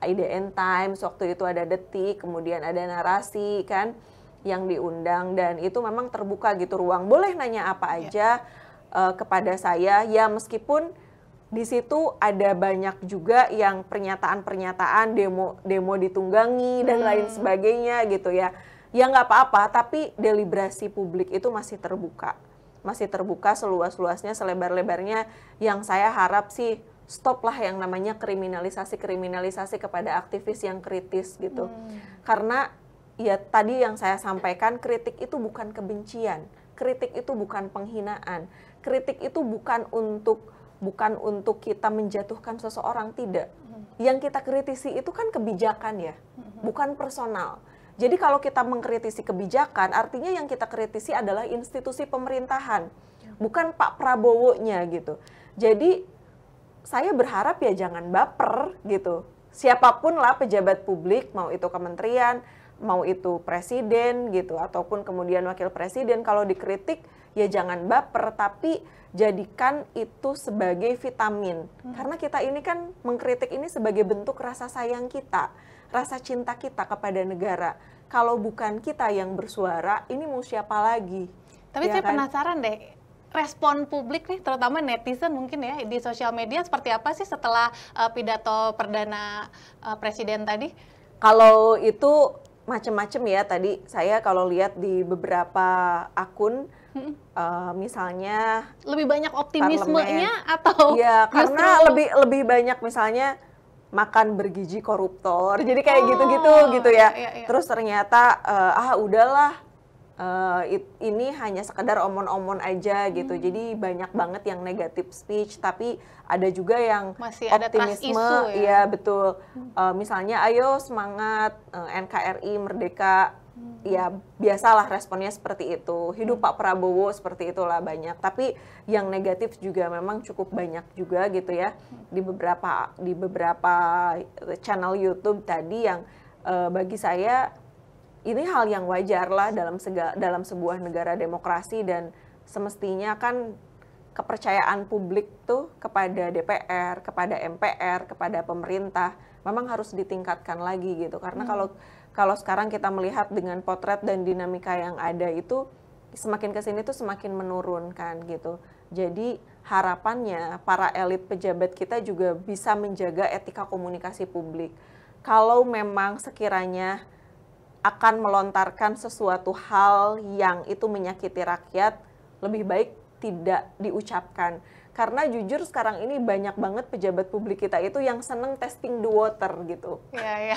IDN Times, waktu itu ada Detik, kemudian ada Narasi kan yang diundang, dan itu memang terbuka gitu ruang, boleh nanya apa aja kepada saya ya, meskipun di situ ada banyak juga yang pernyataan-pernyataan demo ditunggangi dan lain sebagainya gitu ya. Ya nggak apa-apa, tapi deliberasi publik itu masih terbuka seluas-luasnya, selebar-lebarnya. Yang saya harap sih stop lah yang namanya kriminalisasi kepada aktivis yang kritis gitu. Karena ya tadi yang saya sampaikan, kritik itu bukan kebencian, kritik itu bukan penghinaan, kritik itu bukan untuk kita menjatuhkan seseorang, tidak. Yang kita kritisi itu kan kebijakan ya, bukan personal. Jadi kalau kita mengkritisi kebijakan, artinya yang kita kritisi adalah institusi pemerintahan, bukan Pak Prabowo-nya gitu. Jadi saya berharap ya jangan baper gitu. Siapapun lah pejabat publik, mau itu kementerian, mau itu presiden gitu, ataupun kemudian wakil presiden, kalau dikritik ya jangan baper, tapi jadikan itu sebagai vitamin. Karena kita ini kan mengkritik ini sebagai bentuk rasa sayang kita, rasa cinta kita kepada negara. Kalau bukan kita yang bersuara, ini mau siapa lagi? Tapi ya saya kan? penasaran deh, respon publik nih, terutama netizen mungkin ya, di sosial media seperti apa sih setelah pidato perdana presiden tadi? Kalau itu macam-macam ya, tadi saya kalau lihat di beberapa akun, misalnya lebih banyak optimismenya atau ya, karena justru lebih banyak misalnya makan bergizi koruptor, jadi kayak gitu-gitu gitu ya. Iya. Terus ternyata udahlah, ini hanya sekedar omon-omon aja gitu. Jadi banyak banget yang negatif speech, tapi ada juga yang masih ada trust optimisme. issue ya. Iya betul. Misalnya ayo semangat, NKRI merdeka. Ya biasalah responnya seperti itu. Hidup Pak Prabowo, seperti itulah banyak. Tapi yang negatif juga memang cukup banyak juga gitu ya. Di beberapa channel YouTube tadi yang bagi saya ini hal yang wajar lah dalam sebuah negara demokrasi, dan semestinya kan kepercayaan publik tuh kepada DPR, kepada MPR, kepada pemerintah memang harus ditingkatkan lagi gitu. Karena kalau sekarang kita melihat dengan potret dan dinamika yang ada itu semakin kesini tuh semakin menurun kan gitu. Jadi harapannya para elit pejabat kita juga bisa menjaga etika komunikasi publik. Kalau memang sekiranya akan melontarkan sesuatu hal yang itu menyakiti rakyat, lebih baik tidak diucapkan. Karena jujur sekarang ini banyak banget pejabat publik kita itu yang seneng testing the water gitu. Iya.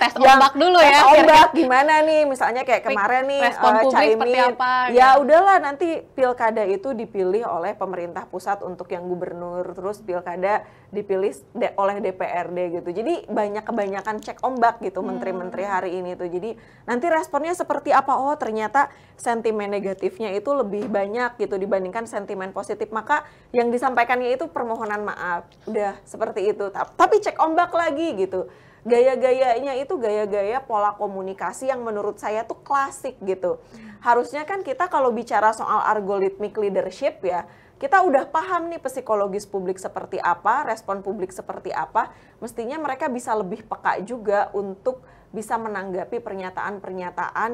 Tes ombak dulu ya. Tes ombak gimana nih, misalnya kayak kemarin nih respon publik seperti Caimin. apa, Ya gitu. udahlah, nanti pilkada itu dipilih oleh pemerintah pusat untuk yang gubernur, terus pilkada dipilih oleh DPRD gitu. Jadi kebanyakan cek ombak gitu menteri-menteri hari ini tuh. Jadi nanti responnya seperti apa? Oh ternyata sentimen negatifnya itu lebih banyak gitu dibandingkan sentimen positif. Maka yang yang disampaikannya itu permohonan maaf, udah seperti itu. Tapi cek ombak lagi gitu. Gaya-gayanya itu gaya-gaya pola komunikasi yang menurut saya tuh klasik gitu. Harusnya kan kita kalau bicara soal algorithmic leadership ya, kita udah paham nih psikologis publik seperti apa, respon publik seperti apa. Mestinya mereka bisa lebih peka juga untuk bisa menanggapi pernyataan-pernyataan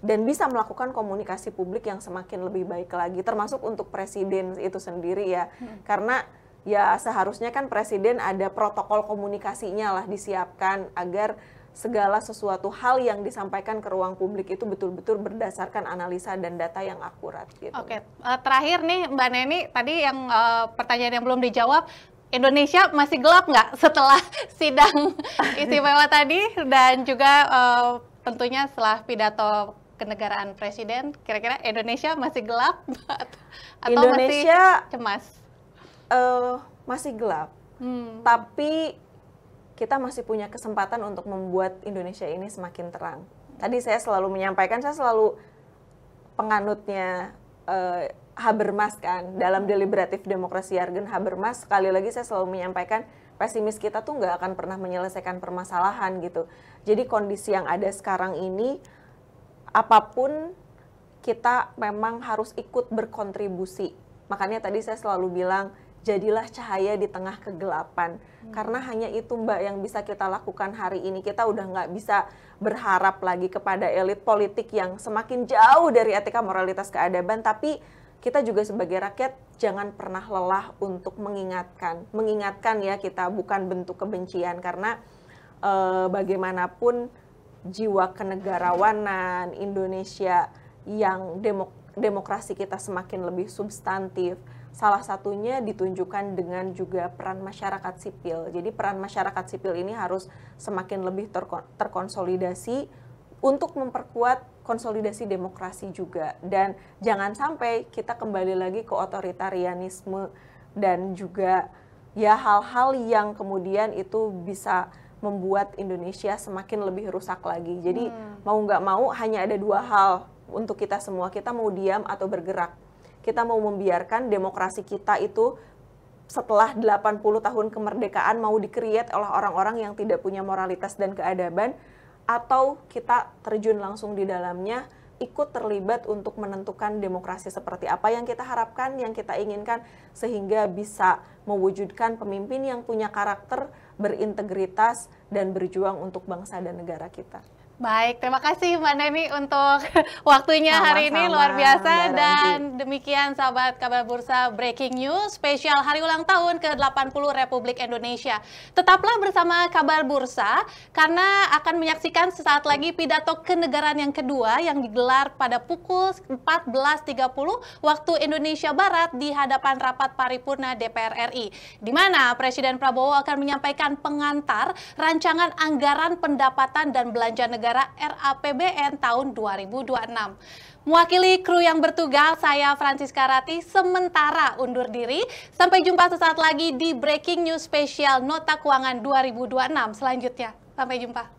dan bisa melakukan komunikasi publik yang semakin lebih baik lagi, termasuk untuk presiden itu sendiri ya. Karena ya seharusnya kan presiden ada protokol komunikasinya lah disiapkan agar segala sesuatu hal yang disampaikan ke ruang publik itu betul-betul berdasarkan analisa dan data yang akurat gitu. Oke, terakhir nih Mbak Neni, tadi yang pertanyaan yang belum dijawab, Indonesia masih gelap nggak setelah sidang istimewa tadi dan juga tentunya setelah pidato kenegaraan presiden, kira-kira Indonesia masih gelap atau Indonesia masih cemas? Masih gelap, tapi kita masih punya kesempatan untuk membuat Indonesia ini semakin terang. Tadi saya selalu menyampaikan, saya selalu penganutnya Habermas kan, dalam deliberatif demokrasi Jürgen Habermas, sekali lagi saya selalu menyampaikan, pesimis kita tuh nggak akan pernah menyelesaikan permasalahan gitu. Jadi kondisi yang ada sekarang ini, apapun kita memang harus ikut berkontribusi. Makanya tadi saya selalu bilang, jadilah cahaya di tengah kegelapan. Karena hanya itu Mbak yang bisa kita lakukan hari ini. Kita udah nggak bisa berharap lagi kepada elit politik yang semakin jauh dari etika, moralitas, keadaban. Tapi kita juga sebagai rakyat jangan pernah lelah untuk mengingatkan. Mengingatkan ya kita, bukan bentuk kebencian. Karena bagaimanapun jiwa kenegarawanan Indonesia yang demokrasi kita semakin lebih substantif, salah satunya ditunjukkan dengan juga peran masyarakat sipil. Jadi peran masyarakat sipil ini harus semakin lebih terkonsolidasi untuk memperkuat konsolidasi demokrasi juga. Dan jangan sampai kita kembali lagi ke otoritarianisme dan juga ya hal-hal yang kemudian itu bisa membuat Indonesia semakin lebih rusak lagi. Jadi mau nggak mau hanya ada dua hal untuk kita semua. Kita mau diam atau bergerak. Kita mau membiarkan demokrasi kita itu setelah 80 tahun kemerdekaan mau di-create oleh orang-orang yang tidak punya moralitas dan keadaban, atau kita terjun langsung di dalamnya, ikut terlibat untuk menentukan demokrasi seperti apa yang kita harapkan, yang kita inginkan, sehingga bisa mewujudkan pemimpin yang punya karakter, berintegritas, dan berjuang untuk bangsa dan negara kita. Baik, terima kasih Mbak Neni untuk waktunya hari ini, luar biasa. Dan demikian sahabat Kabar Bursa Breaking News spesial hari ulang tahun ke-80 Republik Indonesia. Tetaplah bersama Kabar Bursa karena akan menyaksikan sesaat lagi pidato kenegaraan yang kedua yang digelar pada pukul 14.30 waktu Indonesia Barat di hadapan rapat paripurna DPR RI, di mana Presiden Prabowo akan menyampaikan pengantar rancangan anggaran pendapatan dan belanja negara RAPBN tahun 2026. Mewakili kru yang bertugas, saya Francisca Rati sementara undur diri. Sampai jumpa sesaat lagi di Breaking News spesial Nota Keuangan 2026 selanjutnya. Sampai jumpa.